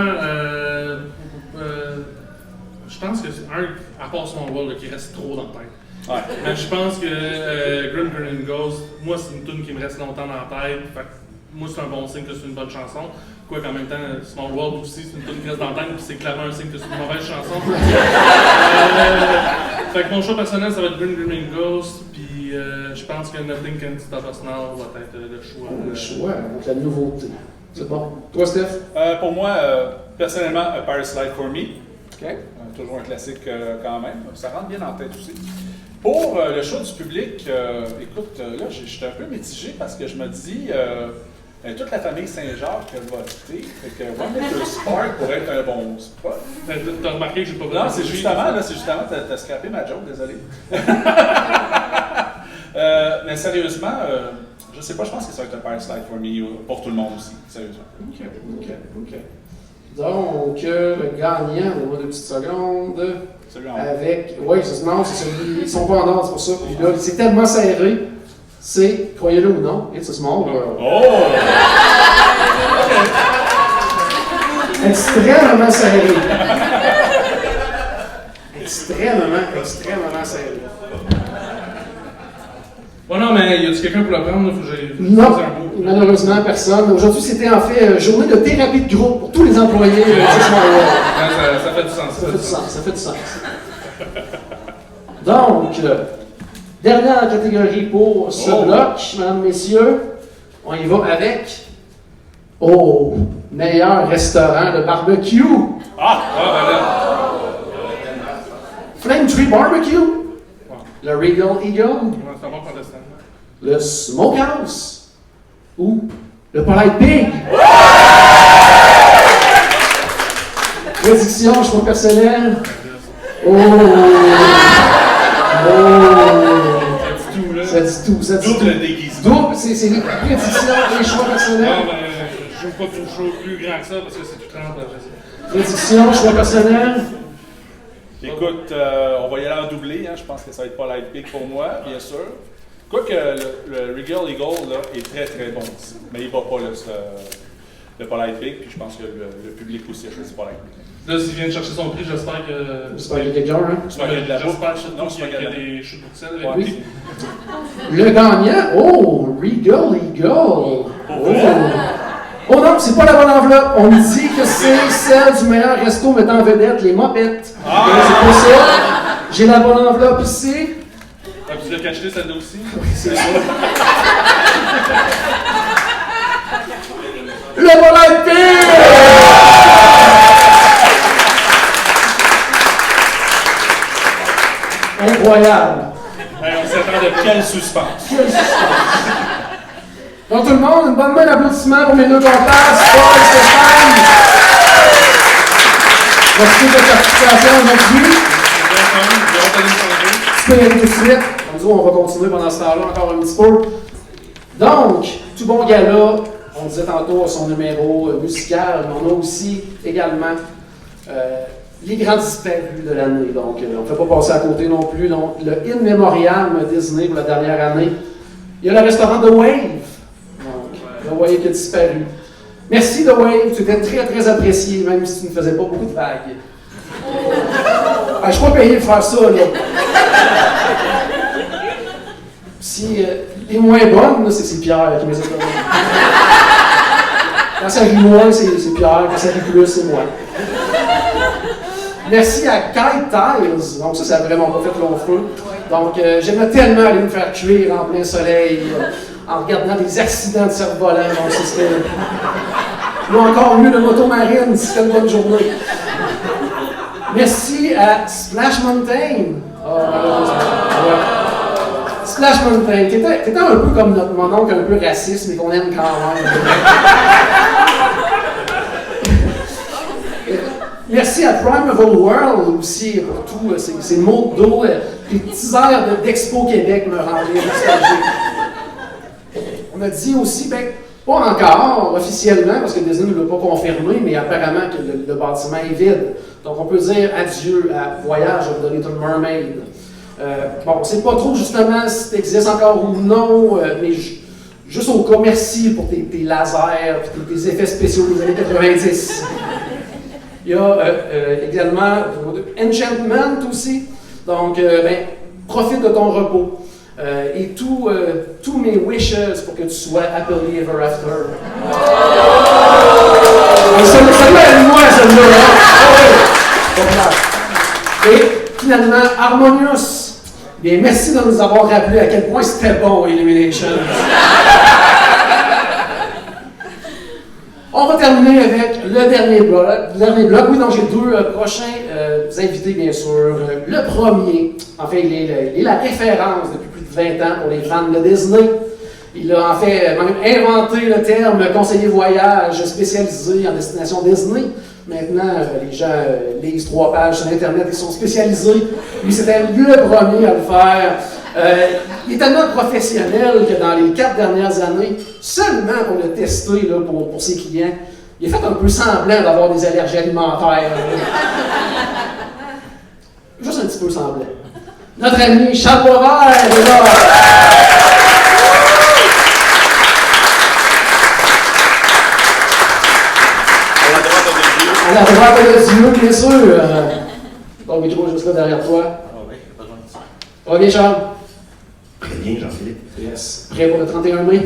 je pense que c'est un, à part Small World, là, qui reste trop dans la tête. Ouais. Mais je pense que Grim Grinning Ghost, moi, c'est une tune qui me reste longtemps dans la tête. Fait que moi, c'est un bon signe que c'est une bonne chanson. Quoi qu'en même temps, Small World aussi, c'est une tune qui reste dans la tête, puis c'est clairement un signe que c'est une mauvaise chanson. Fait que mon choix personnel, ça va être Grim Grinning Ghost, puis je pense que Nothing Can Stop Us Now va être le choix. Le choix, donc la nouveauté. C'est bon. Toi, Steph? Pour moi, personnellement, A Paris Life for Me. OK. Toujours un classique quand même. Ça rentre bien en tête aussi. Pour le choix du public, écoute, là, j'étais un peu mitigé parce que je me dis, toute la famille Saint-Jacques va voter. Fait que One Little Spark pourrait être un bon spot. T'as remarqué que j'ai pas voté? Non, c'est justement, t'as scrappé ma joke, désolé. Mais sérieusement, je sais pas, je pense que ça va être un Paris Life for Me pour tout le monde aussi, sérieusement. OK. Donc, le gagnant, donne-moi 2 petites secondes. Avec. Oui, non, c'est celui. Ils sont pas en ordre, c'est pour ça. Puis là, c'est tellement serré. C'est, croyez-le ou non, It's a Small World. Oh! Extrêmement serré. Extrêmement serré. Oh non, mais y a-tu quelqu'un pour le prendre? Faut que j'aille Non, un mot. malheureusement, personne. Aujourd'hui, c'était en fait journée de thérapie de groupe pour tous les employés de Small World. Ça fait du sens. Ça fait du sens. Donc, dernière catégorie pour ce bloc, mesdames, messieurs. On y va avec meilleur restaurant de barbecue. Flame Tree Barbecue. Le Regal Eagle. C'est un bon contestant. Le Smokehouse. Ou le Polite Pig. Prédiction, choix personnel. Ça dit tout. Double déguisement. Double, c'est les prédictions, les choix personnels. Non, mais je veux pas toujours plus grand que ça parce que c'est tout 30. Prédiction, choix personnel. Écoute, on va y aller en doublé, hein. Je pense que ça va être pas Light Pig pour moi, bien sûr. Quoique le Regal Eagle là, est très très bon aussi, mais il va pas le Polite Pig, puis je pense que le public aussi a choisi Polite Pig. Là, s'il vient de chercher son prix, j'espère que. J'espère qu'il y a quelqu'un, hein? J'espère qu'il y a de la bouffe. J'espère surtout Non, qu'il y a des choux de sel. Oui. Le gagnant, Regal Eagle. Oh non, c'est pas la bonne enveloppe. On me dit que c'est celle du meilleur resto mettant en vedette les mopettes. C'est pour ça. J'ai la bonne enveloppe ici. Tu l'as caché celle-là aussi? Oui, c'est ça. Le Polite Pig! Incroyable. Hey, on s'attendait pas. Quel suspense! Donc tout le monde, une bonne main d'applaudissements pour mes deux comptables, Paul et Stéphane. Merci de votre participation aujourd'hui. Tu peux y aller tout de suite. Comme ça, on va continuer pendant ce temps-là encore un petit peu. Donc, tout bon gala, on disait tantôt son numéro musical, mais on a aussi également les grands disparus de l'année. Donc, on ne fait pas passer à côté non plus. Donc, le In Memoriam Disney pour la dernière année. Il y a le restaurant The Wave. Donc, The Wave qui a disparu. Merci The Wave, tu étais très très apprécié, même si tu ne faisais pas beaucoup de vagues. Je ne suis pas payé pour faire ça, là. Si les moins bonnes, c'est Pierre qui me les a données. Quand ça rit moins, c'est Pierre. Quand ça rit plus, c'est moi. Merci à Kite Tiles. Donc ça a vraiment pas fait long feu. Donc j'aimais tellement aller me faire cuire en plein soleil, en regardant des accidents de cerf-volant. Donc c'était... Ou encore mieux, le moto marine, si c'était une bonne journée. Merci à Splash Mountain. Splash Mountain, t'étais un peu comme mon oncle, un peu raciste, mais qu'on aime quand même. Merci à Primeval World aussi pour tout ces mots d'eau, les petits airs d'Expo Québec me rendaient nostalgique. On a dit aussi, pas encore officiellement, parce que Disney ne l'a pas confirmé, mais apparemment que le bâtiment est vide. Donc on peut dire adieu à Voyage of the Little Mermaid. On ne sait pas trop justement si ça existe encore ou non, mais juste au cas, merci pour tes lasers et tes effets spéciaux des années 90. Il y a également Enchantment aussi. Donc, profite de ton repos. Et tous mes wishes pour que tu sois happily ever after. Celle-là, moi, celle-là. Et finalement, Harmonious. Bien, merci de nous avoir rappelé à quel point c'était bon, Illumination. On va terminer avec le dernier bloc. Oui, donc j'ai deux prochains invités, bien sûr. Le premier, en fait, il est la référence depuis plus de 20 ans pour les fans de Disney. Il a en fait même inventé le terme conseiller voyage spécialisé en destination Disney. Maintenant, les gens lisent 3 pages sur Internet, ils sont spécialisés. Lui, c'était le premier à le faire. Il est tellement professionnel que dans les 4 dernières années, seulement pour le tester là, pour ses clients, il a fait un peu semblant d'avoir des allergies alimentaires. Juste un petit peu semblant. Notre ami Charles Boisvert est là. À la droite de Dieu, bien sûr. Ton micro juste là derrière toi. Ah oui, pas besoin de ça. Ça va bien, Charles? Très bien, Jean-Philippe. Yes. Prêt pour le 31 mai?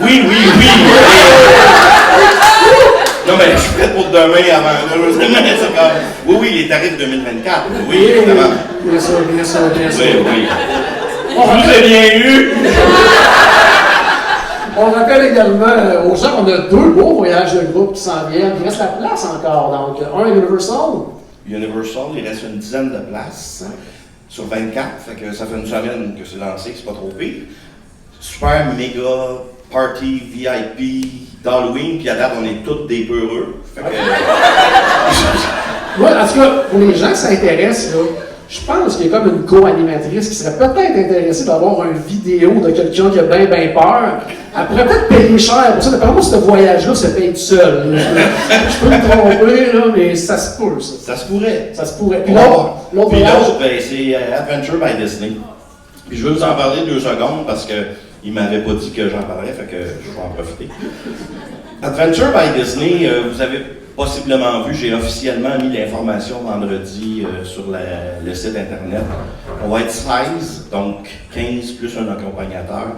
Oui. Non, mais je suis prêt pour demain avant. Oui, les tarifs 2024. Oui, évidemment. Bien sûr. Oui. Je vous ai bien eu. On rappelle également aux gens qu'on a 2 beaux voyages de groupe qui s'en viennent. Il reste la place encore. Donc, un Universal, il reste une dizaine de places sur 24. Fait que ça fait une semaine que c'est lancé, c'est pas trop pire. Super méga party VIP d'Halloween, puis à date, on est tous des peureux. Fait que... Ouais, en tout cas, pour les gens qui s'intéressent, là, je pense qu'il y a comme une co-animatrice qui serait peut-être intéressée d'avoir une vidéo de quelqu'un qui a bien peur. Elle pourrait peut-être payer cher pour ça. D'après moi, ce voyage-là se paye tout seul. Je peux me tromper, là, mais ça se peut, ça. Ça se pourrait. Puis l'autre voyage... c'est Adventure by Disney. Puis je veux vous en parler 2 secondes parce qu'il ne m'avait pas dit que j'en parlerais, fait que je vais en profiter. Adventure by Disney, vous avez possiblement vu, j'ai officiellement mis l'information vendredi sur le site internet. On va être 16, donc 15 plus un accompagnateur.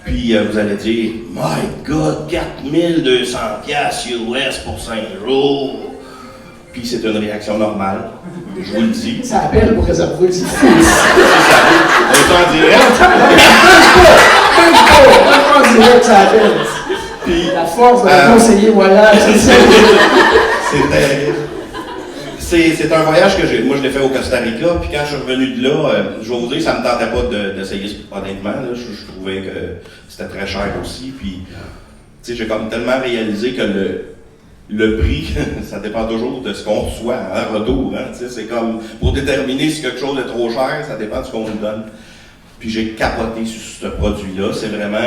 Puis vous allez dire, My God, 4200$ US pour 5 jours. Puis c'est une réaction normale, je vous le dis. Ça appelle pour réserver, c'est fou. On est en direct. Même pas en direct, ça appelle. Puis, la force de conseiller voyage, c'est terrible. C'est un voyage que moi je l'ai fait au Costa Rica, puis quand je suis revenu de là, je vais vous dire, ça me tentait pas d'essayer honnêtement, là, je trouvais que c'était très cher aussi, puis tu sais, j'ai comme tellement réalisé que le prix, ça dépend toujours de ce qu'on reçoit en retour, hein, tu sais, c'est comme, pour déterminer si quelque chose est trop cher, ça dépend de ce qu'on nous donne. Puis j'ai capoté sur ce produit-là. C'est vraiment,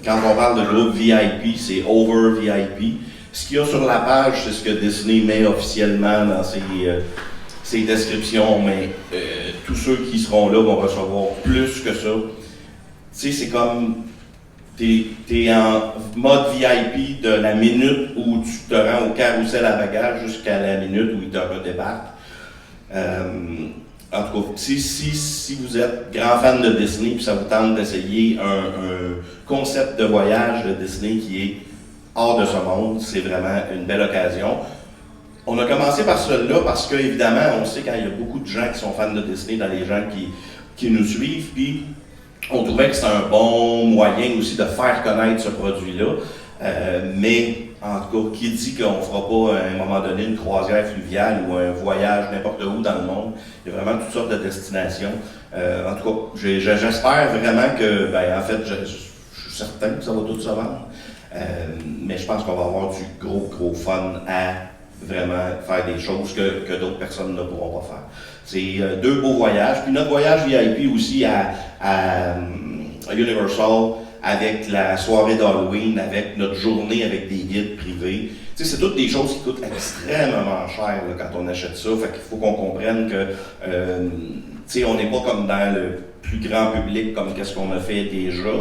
quand on parle de groupe VIP, c'est over VIP. Ce qu'il y a sur la page, c'est ce que Disney met officiellement dans ses descriptions, mais tous ceux qui seront là vont recevoir plus que ça. Tu sais, c'est comme t'es en mode VIP de la minute où tu te rends au carrousel à bagages jusqu'à la minute où ils te redébarquent. En tout cas, si vous êtes grand fan de Disney puis ça vous tente d'essayer un concept de voyage de Disney qui est hors de ce monde, c'est vraiment une belle occasion. On a commencé par celui-là parce que, évidemment, on sait quand il y a beaucoup de gens qui sont fans de Disney, dans les gens qui nous suivent, puis on trouvait que c'était un bon moyen aussi de faire connaître ce produit-là. Mais, en tout cas, qui dit qu'on ne fera pas à un moment donné une croisière fluviale ou un voyage n'importe où dans le monde? Il y a vraiment toutes sortes de destinations. En tout cas, j'espère vraiment que, en fait, je suis certain que ça va tout se vendre. Mais je pense qu'on va avoir du gros fun à vraiment faire des choses que d'autres personnes ne pourront pas faire. C'est 2 beaux voyages. Puis notre voyage VIP aussi à Universal, avec la soirée d'Halloween, avec notre journée avec des guides privés. Tu sais, c'est toutes des choses qui coûtent extrêmement cher là, quand on achète ça. Fait qu'il faut qu'on comprenne que, tu sais, on n'est pas comme dans le plus grand public comme qu'est-ce qu'on a fait déjà.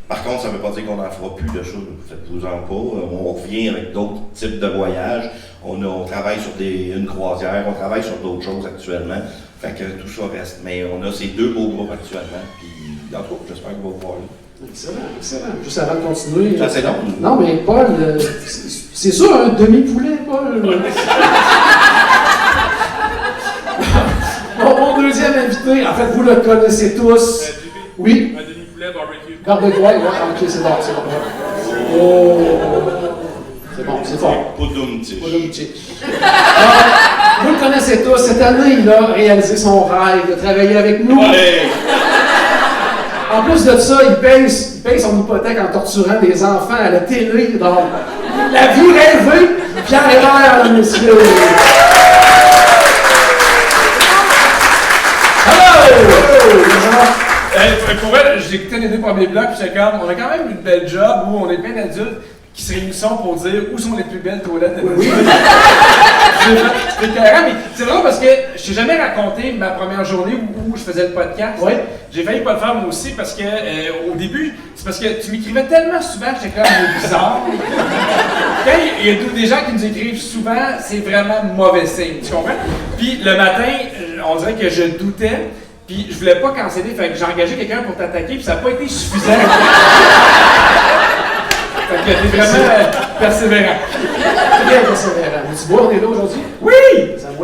Par contre, ça ne veut pas dire qu'on n'en fera plus de ça. Faites-vous-en pas. On revient avec d'autres types de voyages. On travaille sur une croisière, on travaille sur d'autres choses actuellement. Fait que tout ça reste. Mais on a ces 2 beaux groupes actuellement. Puis, en tout cas, j'espère qu'on va vous voir là. Excellent. Juste avant de continuer. Ça, c'est long. Non, mais Paul, c'est sûr, un demi-poulet, Paul. Mon deuxième invité, en fait, vous le connaissez tous. Oui. Un demi-poulet barbecue. Barbecue, ouais, ok, c'est bon. Oh. C'est fort. Poudoumtich. Vous le connaissez tous. Cette année, il a réalisé son rêve de travailler avec nous. Ouais. En plus de ça, il paye son hypothèque en torturant des enfants à la télé. Donc, la vie rêvée, Pierre Hébert, messieurs. Pour elle, j'écoutais les 2 premiers blocs, puis j'étais comme, on a quand même une belle job où on est plein d'adultes qui se réunissent pour dire où sont les plus belles toilettes de notre vie. C'était carré, mais c'est vrai parce que je t'ai jamais raconté ma première journée où je faisais le podcast. Oui. J'ai failli pas le faire moi aussi parce que au début, c'est parce que tu m'écrivais tellement souvent que j'étais comme bizarre. Quand il y a des gens qui nous écrivent souvent, c'est vraiment mauvais signe, tu comprends? Puis le matin, on dirait que je doutais. Puis je voulais pas canceller, fait que j'ai engagé quelqu'un pour t'attaquer, puis ça n'a pas été suffisant. Fait que t'es vraiment persévérant. Très persévérant. Mais tu vois, on est là aujourd'hui? Oui! Ça vaut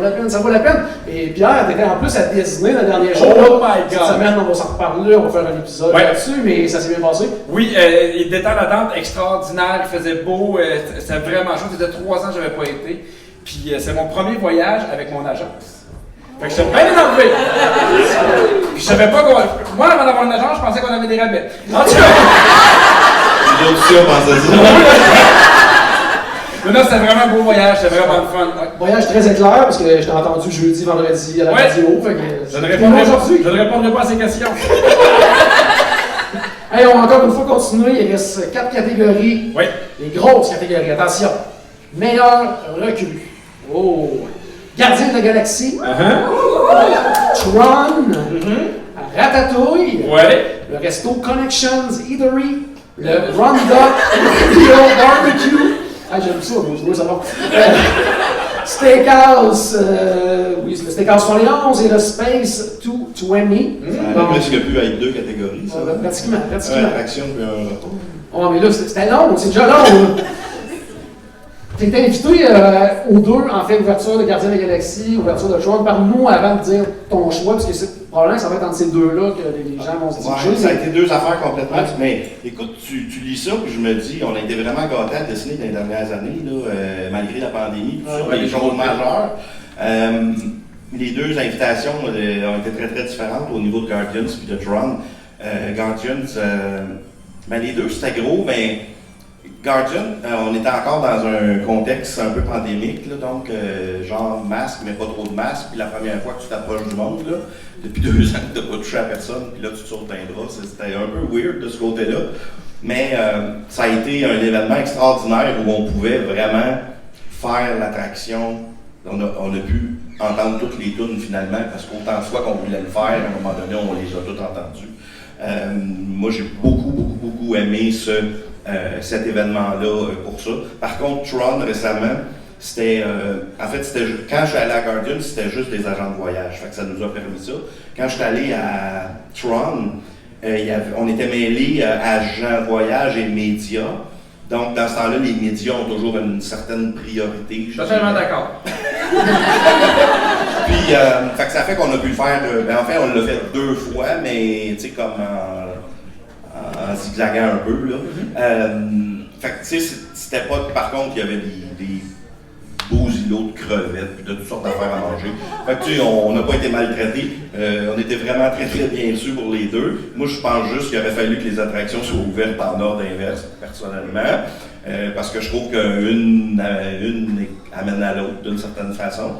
la peine. Et Pierre, t'étais en plus à Disney le dernier jour. Oh my God! Cette semaine, on va s'en reparler, on va faire un épisode là-dessus, mais ça s'est bien passé. Oui, il était en attente extraordinaire, il faisait beau, c'était vraiment chaud. Ça faisait 3 ans que j'avais pas été. Puis c'est mon premier voyage avec mon agence. Fait que j'étais bien énervé. Puis je savais pas qu'on... Moi, avant d'avoir une agence, je pensais qu'on avait des rabais. En tout cas... Les autres aussi, on pensait ça. Mais non, c'était vraiment un beau voyage, c'était vraiment le fun. Voyage très éclair, parce que je t'ai entendu jeudi, vendredi à la radio. Fait que je ne répondrai pas à ces questions. Hey, on va encore une fois continuer. Il reste 4 catégories. Oui. Les grosses catégories. Attention. Meilleur recrue. Oh. Gardien de la Galaxie. Tron. Ratatouille. Ouais. Le resto Connections Eatery. Le Ronda Barbecue. Ah, j'aime ça, moi, ça va. Steakhouse, oui, le Steakhouse 71 et le Space 220. Ça aurait presque pu être 2 catégories, ça. Pratiquement. Attraction puis un retour. Oh, mais là, c'était long, c'est déjà long, là. T'es invité aux 2, en fait, ouverture de Gardien de la Galaxie, ouverture de Tron. Parle-nous avant de dire ton choix, parce que c'est probablement que ça va être entre ces 2-là que les gens vont se diriger. Ouais, ça a été 2 affaires complètement. Mais écoute, tu lis ça, puis je me dis, on a été vraiment gâtés à Disney dans les dernières années, là, malgré la pandémie, des choses majeures. Les 2 invitations ont été très très différentes au niveau de Guardians puis de Tron. Guardians, les 2 c'était gros, mais Guardian, on était encore dans un contexte un peu pandémique, là, donc genre masque, mais pas trop de masque. Puis la première fois que tu t'approches du monde, là, depuis 2 ans que tu n'as pas touché à personne, puis là tu te sautes un drap, c'était un peu weird de ce côté-là. Mais ça a été un événement extraordinaire où on pouvait vraiment faire l'attraction. On a pu entendre toutes les tunes finalement, parce qu'autant de fois qu'on voulait le faire, à un moment donné, on les a toutes entendues. Moi, j'ai beaucoup aimé cet événement-là pour ça. Par contre, Tron, récemment, c'était quand je suis allé à Guardian, c'était juste des agents de voyage. Fait que ça nous a permis ça. Quand je suis allé à Tron, on était mêlés agents de voyage et médias. Donc, dans ce temps-là, les médias ont toujours une certaine priorité. Totalement d'accord. Puis, fait que ça fait qu'on a pu le faire, en fait, on l'a fait 2 fois, mais tu sais, comme en zigzagant un peu, là. Fait que, tu sais, c'était pas, par contre, il y avait des beaux îlots de crevettes, puis de toutes sortes d'affaires à manger. Fait que, tu sais, on n'a pas été maltraités. On était vraiment très bien reçus pour les deux. Moi, je pense juste qu'il aurait fallu que les attractions soient ouvertes en ordre inverse, personnellement. Parce que je trouve qu'une amène à l'autre d'une certaine façon.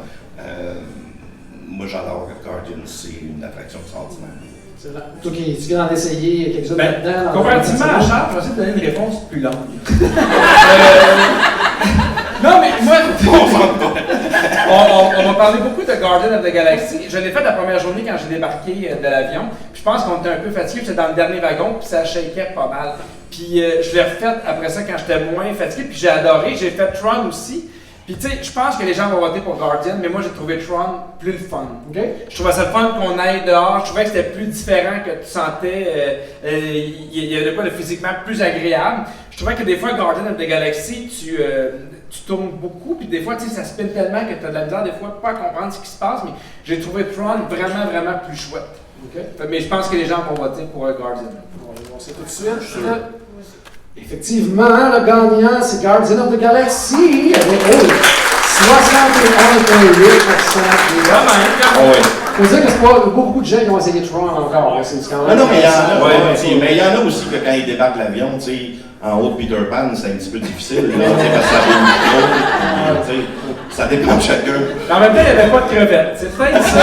Moi, j'adore Guardian, c'est une attraction extraordinaire. C'est vrai. Toi qui viens d'en essayer quelques-uns là-dedans. Comparativement à Charles, je vais essayer de donner une réponse plus longue. Non, mais moi, on m'a parlé beaucoup de Guardian of the Galaxy. Je l'ai fait la première journée quand j'ai débarqué de l'avion. Puis je pense qu'on était un peu fatigué, j'étais dans le dernier wagon, puis ça shakeait pas mal. Puis je l'ai refait après ça quand j'étais moins fatigué, puis j'ai adoré. J'ai fait Tron aussi. Puis tu sais, je pense que les gens vont voter pour Guardian, mais moi j'ai trouvé Tron plus le fun. Okay? Je trouvais ça le fun qu'on aille dehors, je trouvais que c'était plus différent, que tu sentais, il y avait quoi de physiquement plus agréable. Je trouvais que des fois, Guardian of the Galaxy, tu tournes beaucoup, puis des fois, tu sais, ça spin tellement que tu as de la misère des fois pas à comprendre ce qui se passe, mais j'ai trouvé Tron vraiment plus chouette. Okay? Mais je pense que les gens vont voter pour Guardian. On sait tout de suite. Effectivement, le gagnant, c'est Guardian of the Galaxy avec 61,8% des votes. Il faut dire que c'est pas beaucoup de gens qui ont essayé Tron encore. C'est quand même. Non, mais il y en a aussi que quand ils débarquent l'avion, tu sais, en haut de Peter Pan, c'est un petit peu difficile, là, parce que ça fait une micro, ça dépend de chacun. En même temps, il n'y avait pas de crevettes. C'est peut-être ça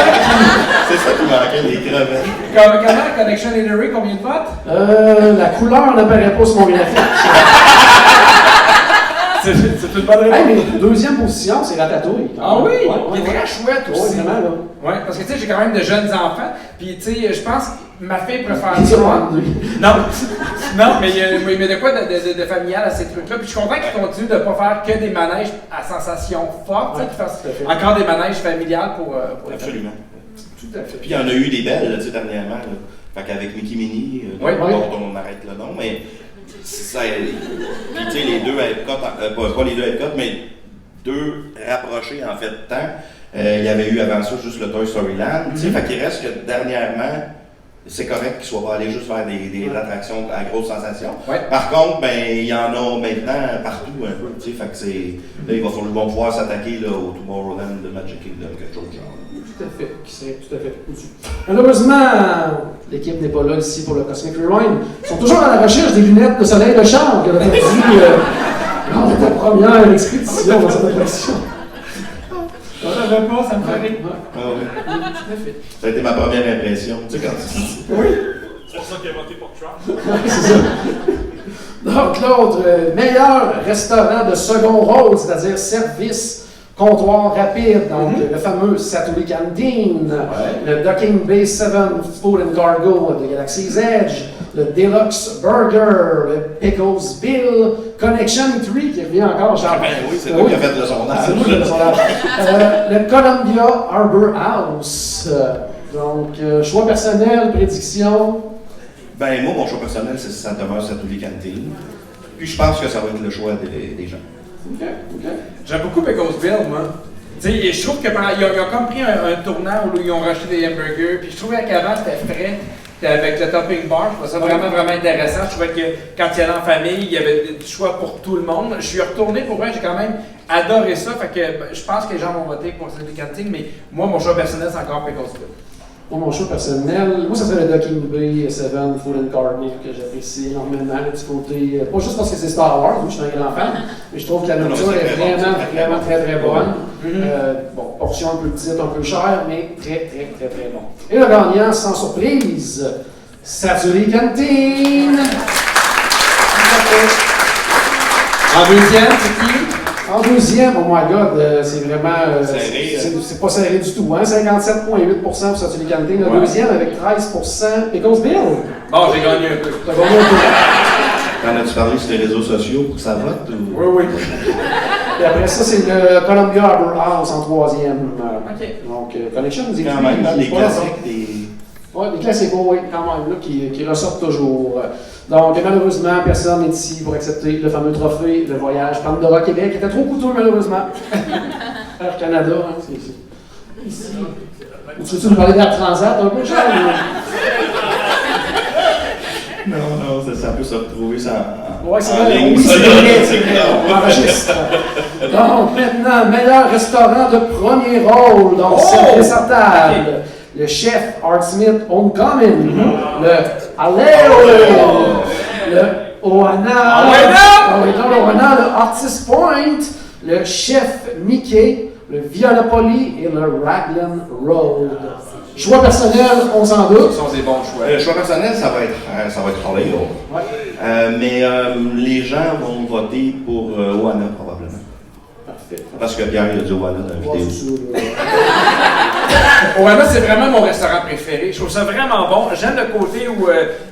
c'est ça qui manquait, les crevettes. Comment, Connection Hillary, combien de votes? La couleur n'apparaît pas sur mon graphique. C'est une bonne réponse. Hey, mais deuxième position, c'est Ratatouille. Ah oui? Il est très chouette aussi. Oui, vraiment, là. Oui, parce que tu sais, j'ai quand même de jeunes enfants. Puis tu sais, je pense que ma fille préfère Tron. Non, mais il y a de quoi de familial à ces trucs-là. Puis je suis content qu'ils continuent de ne pas faire que des manèges à sensation forte, qu'ils fassent encore des manèges familiales pour Absolument. Tout à fait. Puis il y en a eu des belles, tu sais, dernièrement. Là. Fait qu'avec Mickey Minnie, dont on arrête le nom, mais ça, puis tu sais, les deux Epcot, pas les deux Epcot, mais deux rapprochés en fait de temps. Il y avait eu avant ça juste le Toy Story Land. Tu sais, fait qu'il reste que dernièrement, c'est correct qu'ils soient pas allés juste faire des attractions à grosse sensation. Ouais. Par contre, ben il y en a maintenant partout un peu. Tu sais, fait que c'est là, ils vont pouvoir s'attaquer là, au Tomorrowland de Magic Kingdom, quelque chose de genre. Tout à fait, qui serait tout à fait au-dessus. Malheureusement, l'équipe n'est pas là ici pour le Cosmic Rewind. Ils sont toujours à la recherche des lunettes de soleil de Charles, qui avait dit lors de ta première expédition dans cette attraction. Ça me fait rire. Ah oui. Ça a été ma première impression. Tu sais, quand Oui. C'est pour ça qu'il a voté pour Trump. C'est ça. Donc, l'autre, meilleur restaurant de second rôle, c'est-à-dire service comptoir rapide, donc le fameux Saturi Canteen, le Docking Bay 7 Food and Cargo de Galaxy's Edge, le Deluxe Burger, le Pickles Bill, Connection 3 qui revient encore, Charles. Ben oui, c'est lui qui a fait le sondage. C'est lui qui a fait le sondage. Le Columbia Harbor House. Donc, choix personnel, prédiction. Ben moi, mon choix personnel, c'est Saint-Thomas Saturi Canteen. Puis je pense que ça va être le choix des gens. OK. J'aime beaucoup Pickles Bill, moi. Tu sais, je trouve qu'ils ont comme pris un tournant où ils ont racheté des hamburgers, puis je trouvais qu'avant c'était frais, avec le topping bar, je trouvais ça vraiment intéressant. Je trouvais que quand il y allait en famille, il y avait du choix pour tout le monde. Je suis retourné pour vrai, j'ai quand même adoré ça, fait que je pense que les gens vont voter pour cette canting, mais moi, mon choix personnel, c'est encore Pickles Bill. Pour mon choix personnel, moi ça serait le Docking Bay 7 Food and Cargo que j'apprécie énormément, le petit côté, pas juste parce que c'est Star Wars, moi je suis un grand fan, mais je trouve que la nourriture est vraiment très bonne. Bon, portion un peu petite, un peu chère, mais très bon. Et le gagnant, sans surprise, Saturi Canteen! En deuxième, c'est qui? En deuxième, oh my god, c'est vraiment. Serré, c'est pas serré du tout, hein? 57,8% pour Satuli Canting. Le deuxième avec 13%. Pickles Bill. Bon, j'ai gagné un peu. T'as gagné un peu. T'en as-tu parlé sur les réseaux sociaux pour que ça vote? Ou... Oui. Et après ça, c'est le Columbia Arbor House en troisième. OK. Donc, Connection nous écrit. Quand même, dans qui est des pas là. classiques, des... Oui, des classiques, oui, quand même, là, qui ressortent toujours. Donc, malheureusement, personne n'est ici pour accepter le fameux trophée de voyage Pandora Québec, qui était trop coûteux, malheureusement. Air Canada, hein, c'est ici. Ou tu veux nous parler d'Air Transat un peu, Charles? Non, ça peut se retrouver ça Oui, c'est en vrai, ligne, oui, ça, c'est là. vrai, c'est vrai, on enregistre. Donc, maintenant, meilleur restaurant de premier rôle, donc c'est sa table. Le chef Art Smith Homecoming, le Aleo, le Oana, le Oana, le Artist Point, le chef Mickey, le Viola Poli et le Raglan Road. Choix personnel, on s'en doute. Ce sont des bons choix. Le choix personnel, ça va être Hollywood. Ouais. Mais les gens vont voter pour Oana, probablement. Parfait. Parce que Pierre, il a dit Oana dans la vidéo. Oana, c'est vraiment mon restaurant préféré. Je trouve ça vraiment bon. J'aime le côté où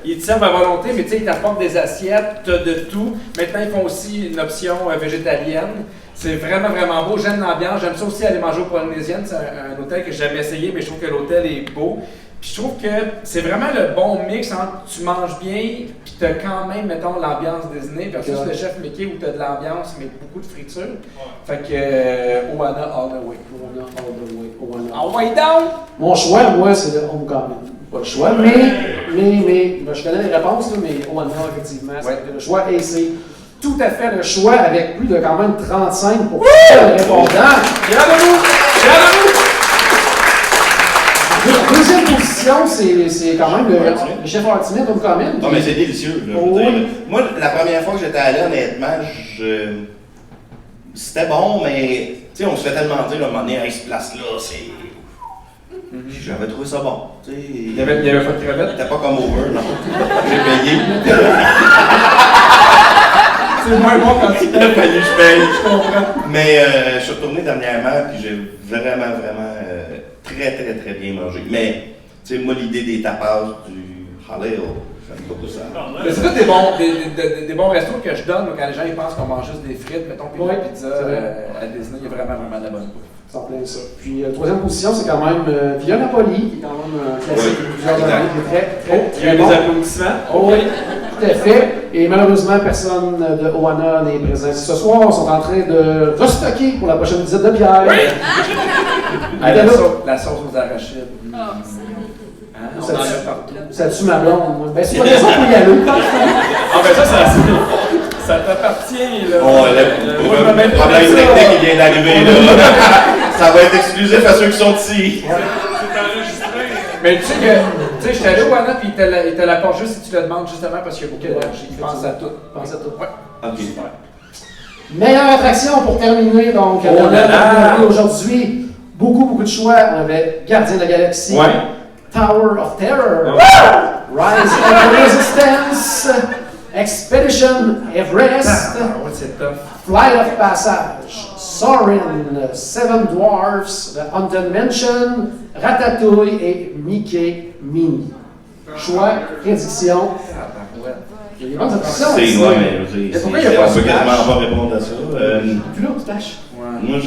ils te servent à volonté, mais tu sais, ils t'apportent des assiettes, t'as de tout. Maintenant, ils font aussi une option végétalienne. C'est vraiment, vraiment beau. J'aime l'ambiance. J'aime ça aussi aller manger au Polynésienne. C'est un hôtel que j'ai jamais essayé, mais je trouve que l'hôtel est beau. Puis je trouve que c'est vraiment le bon mix entre tu manges bien, puis t'as quand même, mettons, l'ambiance Disney versus le chef Mickey où t'as de l'ambiance, mais beaucoup de friture. Fait que Oana all the way. Oana all the way. Oana. All the way down! Mon choix, moi, c'est le Homecoming. Pas le choix, mais ben, je connais les réponses, là, mais Oana, effectivement, c'est le choix et c'est tout à fait le choix avec plus de quand même 35% de répondants. Fier de vous! Fier de vous! La deuxième position, c'est quand même le chef Art Smith Homecoming. Non, mais c'est délicieux. Là, je veux dire. Moi, la première fois que j'étais allé, honnêtement, c'était bon, mais tu sais, on se fait tellement dire à un moment donné, hey, cette place-là, c'est. J'avais trouvé ça bon. Tu sais, Il y avait pas de crevette. C'était pas comme over, non. J'ai payé. C'est moins bon quand tu Il a fallu que je paye. Je comprends. Mais je suis retourné dernièrement, puis j'ai vraiment très bien mangé. Mais, tu sais, moi, l'idée des tapas du Haleo, j'aime beaucoup ça. Mais c'est tous des bons restos que je donne quand les gens ils pensent qu'on mange juste des frites, mettons, puis de la pizza à Disney. Il y a vraiment de la bonne bouffe. C'est en plein ça. Puis, troisième position, c'est quand même Viola Poli, qui est quand même un classique de plusieurs années, qui est très bon. Des applaudissements. Oh, oui, tout à fait. Et malheureusement, personne de Oana n'est présent ce soir. Ils sont en train de restocker pour la prochaine visite de Pierre. Oui! La sauce aux arachides. On en a partout. Ça tue ma blonde, moi. Ben, c'est pas raison pour y aller. Ah, ben ça t'appartient, là. Bon, le problème technique qui vient d'arriver, là. Ça va être exclusif à ceux qui sont ici. C'est enregistré. Mais tu sais que, j'étais allé au Wana, puis il te l'apporte juste si tu le demandes, justement, parce qu'il y a beaucoup d'énergie. Il pense à tout. Pense à tout. Ouais. Ok. Meilleure attraction pour terminer, donc. Oh là là! Aujourd'hui, beaucoup de choix. On avait Gardien de la Galaxie, Ouais. Tower of Terror, Rise of Resistance, Expedition Everest, Ouais, c'est tough. Flight of Passage, Soarin', Seven Dwarfs, The Haunted Mansion, Ratatouille et Mickey Minnie. Choix, prédiction. Il y a des bonnes attractions. C'est ici. ouais, mais je veux dire, pourquoi il y a pas on peut Splash? quasiment pas répondre à ça. Plus là, Splash. Moi,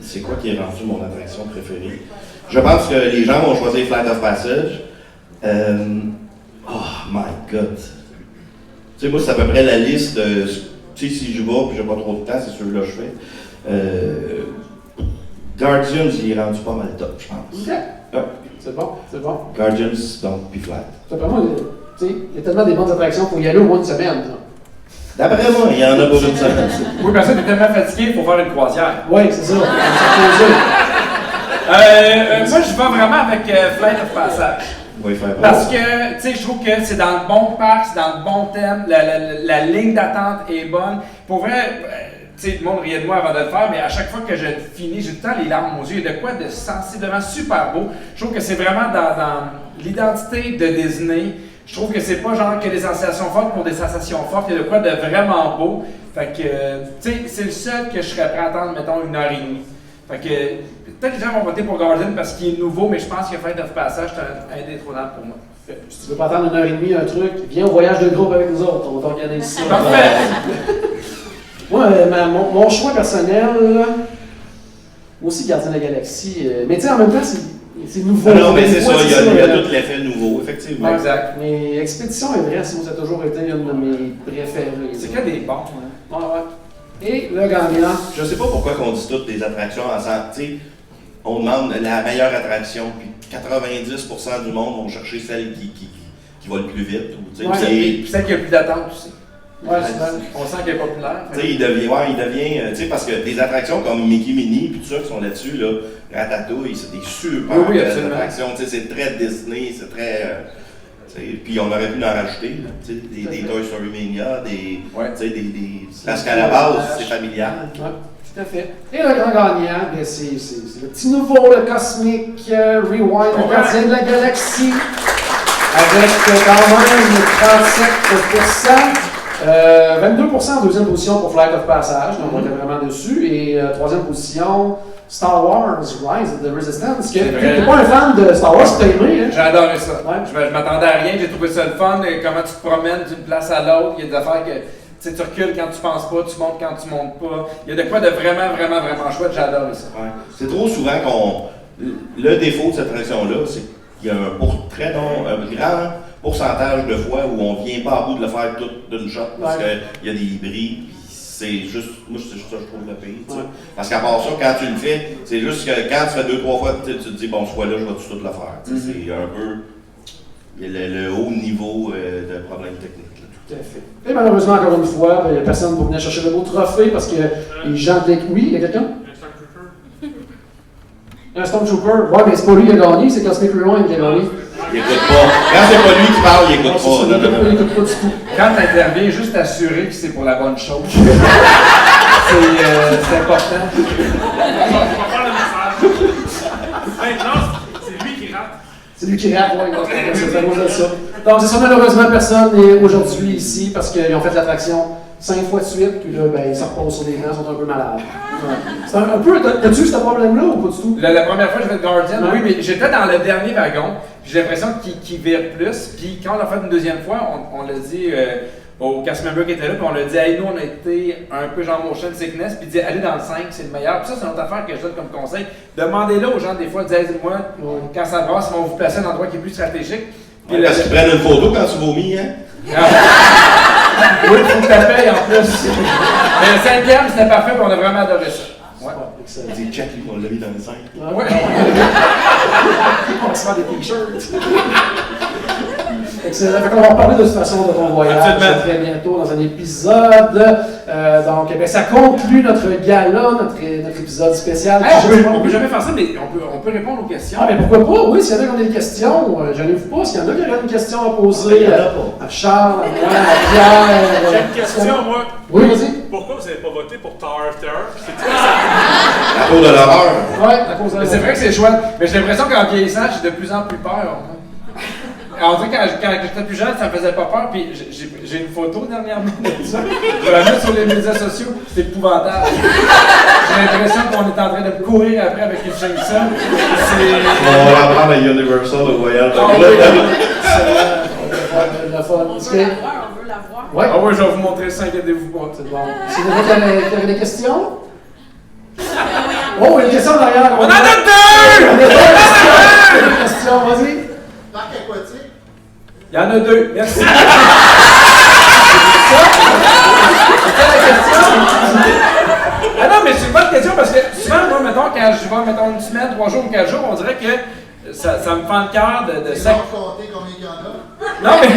c'est quoi qui est rendu mon attraction préférée? Je pense que les gens vont choisir Flight of Passage. Oh my God! Tu sais, moi, c'est à peu près la liste de. Tu sais, si je vais puis j'ai pas trop de temps, c'est celui-là que je fais. Guardians, il est rendu pas mal top, je pense. Ok. Ouais. C'est bon. Guardians, donc, puis Flight. Simplement, tu sais, il y a tellement des bonnes attractions pour y aller au moins une semaine. là. D'après moi, il y en a pour une semaine. Oui, parce que t'es tellement fatigué, il faut faire une croisière. Oui, c'est ça. Moi, je vais vraiment avec Flight of Passage. Oui, faire Parce que, tu sais, je trouve que c'est dans le bon parc, c'est dans le bon thème, la ligne d'attente est bonne. Pour vrai, tu sais, le monde riait de moi avant de le faire, mais à chaque fois que je finis, j'ai tout le temps les larmes aux yeux. Il y a de quoi de sensiblement super beau. Je trouve que c'est vraiment dans l'identité de Disney. Je je trouve que c'est pas genre que des sensations fortes pour des sensations fortes, il y a de quoi de vraiment beau. Fait que, tu sais, c'est le seul que je serais prêt à attendre, mettons, 1h30. Fait que, peut-être que les gens vont voter pour Garden parce qu'il est nouveau, mais je pense qu'il a fait 9 passages, c'est indétrônable pour moi. Si tu veux pas attendre 1h30, un truc, viens au voyage de groupe avec nous autres, on va t'organiser ça. Parfait! Moi, mon choix personnel, moi aussi Gardien de la Galaxie, mais tu sais, en même temps, c'est nouveau. Non, mais c'est ça, il y a tout l'effet nouveau, effectivement. Exact. Mais Expédition Everest, moi, ça a toujours été une de mes préférées. C'est que des bons, hein. Ouais. Et le gagnant. Je sais pas pourquoi on dit toutes des attractions ensemble. Tu sais, on demande la meilleure attraction, puis 90% du monde vont chercher celle qui va le plus vite. Puis celle qui a le plus d'attente aussi. Ouais, on sent qu'elle est populaire. Tu sais, il devient, tu sais, parce que des attractions comme Mickey Minnie, puis tout ça qui sont là-dessus, là, Ratatouille, c'est des super belles attractions. Tu sais, c'est très Disney, c'est très. Puis on aurait pu en rajouter, là, des Toy Story Mania, des parce qu'à la base, c'est familial. Ouais, tout à fait. Et le grand gagnant, c'est le petit nouveau, le Cosmic Rewind, le Gardien de la Galaxie, avec quand même 37%. 22% en deuxième position pour Flight of Passage, donc on était vraiment dessus. Et troisième position, Star Wars Rise of the Resistance. Tu n'es pas un fan de Star Wars, tu as aimé, hein? J'ai adoré ça. Ouais. Je m'attendais à rien, j'ai trouvé ça le fun. Comment tu te promènes d'une place à l'autre, il y a des affaires que tu recules quand tu penses pas, tu montes quand tu montes pas. Il y a de quoi de vraiment, vraiment, vraiment chouette, j'ai adoré ça. Ouais. C'est trop souvent le défaut de cette attraction-là, c'est qu'il y a un grand pourcentage de fois où on vient pas à bout de le faire tout d'une shot parce qu'il y a des bris, puis c'est juste, moi c'est juste ça que je trouve le pire. Ouais. Parce qu'à part ça, quand tu le fais, c'est juste que quand tu fais 2-3 fois, tu te dis bon, ce fois-là, je vais tout le faire. C'est un peu le haut niveau de problème technique. Tout à fait. Et malheureusement, encore une fois, il n'y a personne pour venir chercher le beau trophée parce que les gens de oui, il y a quelqu'un? Un Stormtrooper. Ouais, mais c'est pas lui qui a gagné, c'est Cosmic Rewind qui a gagné. Il écoute pas. Quand c'est pas lui qui parle, il écoute pas. Il écoute pas du tout. Quand tu interviens, juste t'assurer que c'est pour la bonne chose. C'est important. On va faire le message. Hey, non, c'est lui qui rate. C'est lui qui rate, oui. C'est à cause de ça. Donc, c'est ça, malheureusement, personne n'est aujourd'hui ici parce qu'ils ont fait l'attraction 5 fois de suite, puis là, ben, ils se reposent sur des gens, ils sont un peu malades. Ouais. C'est un peu. T'as-tu eu ce problème-là ou pas du tout? La première fois que j'ai fait Guardian, oui, mais j'étais dans le dernier wagon, puis j'ai l'impression qu'il vire plus. Puis quand on l'a fait une deuxième fois, on l'a dit au cast member qui était là, puis on l'a dit, hey, nous, on a été un peu genre motion sickness, puis il dit, allez dans le 5, c'est le meilleur. Puis ça, c'est une autre affaire que je donne comme conseil. Demandez-le aux gens, des fois, dites-moi, quand ça brasse, ils vont vous placer à un endroit qui est plus stratégique. Puis parce qu'ils prennent une photo quand tu vomis, hein? Oui, il faut que tu payes en plus. Mais le 5e, c'était parfait, puis on a vraiment adoré ça. Ouais. Il dit, check, on l'a mis dans le 5. Ouais. On va se faire des t-shirts. Excellent. On va reparler de toute façon de ton voyage très bientôt dans un épisode. Donc, ben, ça conclut notre gala, notre épisode spécial. On peut jamais faire ça, mais on peut répondre aux questions. Ah, mais pourquoi pas? Oui, s'il y en a qui ont des questions, gênez-vous pas. S'il y en a qui ont une question à poser à Charles, à moi, à Pierre. J'ai une question, moi. Oui, vas-y. Pourquoi vous n'avez pas voté pour Tower of Terror? La cause de l'horreur. Oui, la cause de l'horreur. C'est vrai que c'est chouette, mais j'ai l'impression qu'en vieillissant, j'ai de plus en plus peur. En tout cas, quand j'étais plus jeune, ça me faisait pas peur, puis j'ai une photo dernièrement de ça. Je vais la mettre sur les médias sociaux, c'est épouvantable. J'ai l'impression qu'on est en train de courir après avec une chaîne seule. On va prendre à Universal le voyage. C'est la fun. On veut la voir. Ouais. Ah oui, je vais vous montrer ça, inquiétez-vous pas. C'est bon. C'est vous qui avez des questions? Oh, il y a une question derrière. On en a deux! On a deux questions, vas-y. Parc aquatique. Il y en a deux, merci. C'est la question? Ah non, mais c'est une bonne question parce que souvent, moi, mettons, quand je vais, mettons, une semaine, 3 jours ou 4 jours, on dirait que ça me fend le cœur de Ils ont compté combien il y en a? Non, mais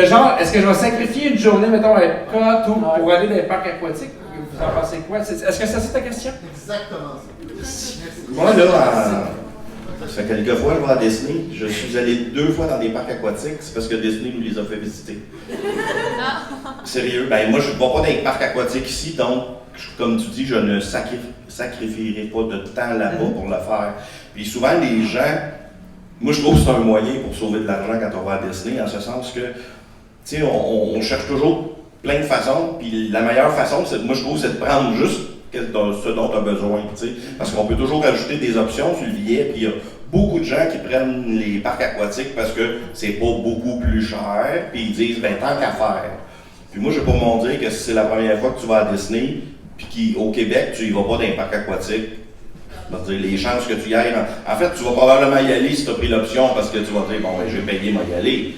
de genre, est-ce que je vais sacrifier une journée, mettons, à Epcot ou pour aller dans les parcs aquatiques? Vous en pensez quoi? Est-ce que c'est ta question? Exactement ça. Merci. Moi, là, ça fait quelques fois que je vais à Disney. Je suis allé 2 fois dans des parcs aquatiques. C'est parce que Disney nous les a fait visiter. Sérieux? Ben, moi, je ne vais pas dans les parcs aquatiques ici, donc, comme tu dis, je ne sacrifierai pas de temps là-bas pour le faire. Puis souvent, les gens moi, je trouve que c'est un moyen pour sauver de l'argent quand on va à Disney, en ce sens que, tu sais, on cherche toujours plein de façons, puis la meilleure façon, moi, je trouve, c'est de prendre juste ce dont tu as besoin, tu sais. Parce qu'on peut toujours ajouter des options sur le billet, puis il y a beaucoup de gens qui prennent les parcs aquatiques parce que c'est pas beaucoup plus cher, puis ils disent, ben, tant qu'à faire. Puis moi, je vais pas me dire que si c'est la première fois que tu vas à Disney, puis qu'au Québec, tu y vas pas dans les parcs aquatiques, dire, les chances que tu y ailles. En fait, tu vas probablement y aller si tu as pris l'option parce que tu vas dire, bon, ben, j'ai payé, moi y aller.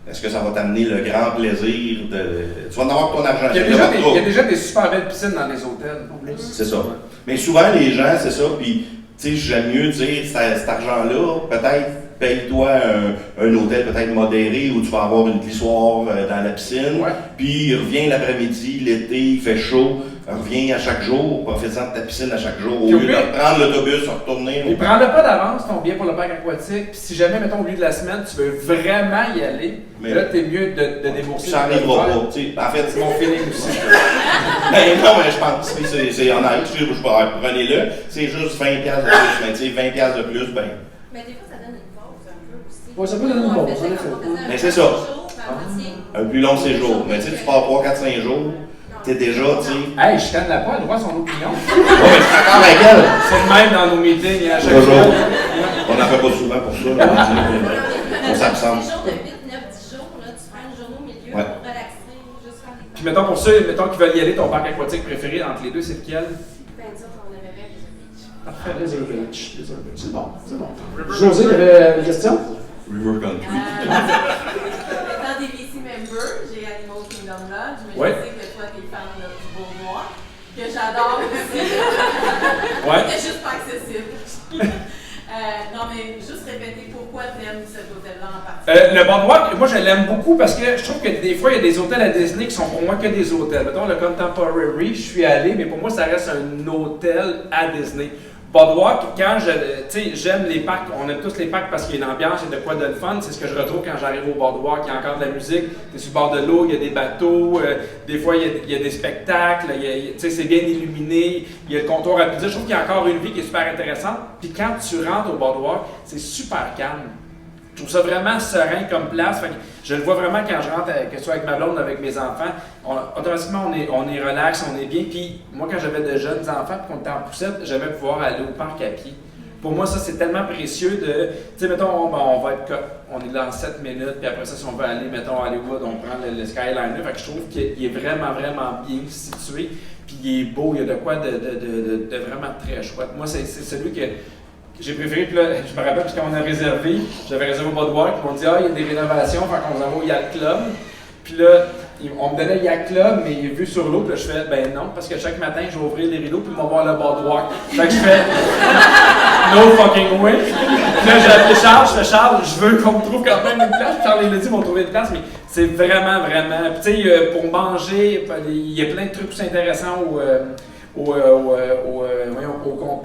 Est-ce que ça va t'amener le grand plaisir de. Tu vas en avoir pour ton argent. Il y a déjà des super belles piscines dans les hôtels, en plus. C'est ça. Mais souvent, les gens, c'est ça, puis, tu sais, j'aime mieux dire, cet argent-là, peut-être, paye-toi un hôtel peut-être modéré où tu vas avoir une glissoire dans la piscine, puis reviens l'après-midi, l'été, il fait chaud, reviens à chaque jour, profite-en de ta piscine à chaque jour, au lieu de prendre l'autobus, retourner. Puis prends-le pas d'avance ton billet pour le parc aquatique, puis si jamais, mettons, au lieu de la semaine, tu veux vraiment y aller, mais là, t'es mieux de débourser. Ça n'arrivera pas, tu sais. En fait, c'est mon feeling aussi. Ben non, mais je pense, c'est honnête, prenez-le, c'est juste 20$ de plus, mais tu sais, 20$ de plus, ben. Mais des fois, ça donne une pause un peu aussi. Oui, ça peut donner une pause, en effet. Mais c'est ça. Un plus long séjour. Mais tu sais, tu pars 3, 4, 5 jours, t'es déjà, tu sais. Hey, je canne la pas, elle doit son opinion. Ouais, mais c'est encore avec elle. C'est le même dans nos meetings, à chaque Toujours. fois. On n'en fait pas souvent pour ça, là. On s'absente. Des jours de 8, 9, 10 jours, là, tu prends une journée au milieu pour relaxer, juste faire des. Puis mettons pour ceux qui veulent y aller, ton parc aquatique préféré entre les deux, c'est lequel? Ben, disons qu'on avait Razor Beach. Parfait, Razor Beach. C'est bon, c'est bon. José, tu avais une question? River Country. Étant des VC members, j'ai Animal Kingdom Lodge, mais je sais que toi, t'es fan de Beauvoir, que j'adore aussi. C'est juste pas accessible. Non, mais juste répéter pourquoi tu aimes cet hôtel-là en particulier. Le Boardwalk, moi je l'aime beaucoup parce que je trouve que des fois il y a des hôtels à Disney qui sont pour moi que des hôtels. Mettons le Contemporary, je suis allé, mais pour moi ça reste un hôtel à Disney. Boardwalk, quand j'aime les parcs, on aime tous les parcs parce qu'il y a une ambiance, il y a de quoi de le fun, c'est ce que je retrouve quand j'arrive au Boardwalk, il y a encore de la musique, tu es sur le bord de l'eau, il y a des bateaux, des fois il y a des spectacles, c'est bien illuminé, il y a le comptoir à pizza, je trouve qu'il y a encore une vie qui est super intéressante, puis quand tu rentres au Boardwalk, c'est super calme. Je trouve ça vraiment serein comme place. Fait que je le vois vraiment quand je rentre, que ce soit avec ma blonde ou avec mes enfants. Automatiquement, on est relax, on est bien. Puis moi, quand j'avais de jeunes enfants et qu'on était en poussette, j'aimais pouvoir aller au parc à pied. Pour moi, ça, c'est tellement précieux de... Tu sais, mettons, on est là en 7 minutes, puis après ça, si on veut aller, mettons, à Hollywood, on prend le Skyliner. Fait que je trouve qu'il est vraiment, vraiment bien situé. Puis il est beau, il y a de quoi de vraiment très chouette. Moi, c'est celui que... j'ai préféré, puis là, je me rappelle, parce qu'on a réservé, j'avais réservé au Boardwalk, ils m'ont dit, il y a des rénovations, fait qu'on s'en va au Yacht Club. Puis là, on me donnait le Yacht Club, mais il est vu sur l'eau, puis là, je fais, ben non, parce que chaque matin, je vais ouvrir les rideaux, puis ils vont voir le Boardwalk. Fait que je fais, no fucking way. Puis là, j'ai appelé Charles, je fais, Charles, je veux qu'on me trouve quand même une place. Puis Charles, il a dit, ils vont trouver une place, mais c'est vraiment, vraiment. Puis tu sais, pour manger, il y a plein de trucs intéressants pas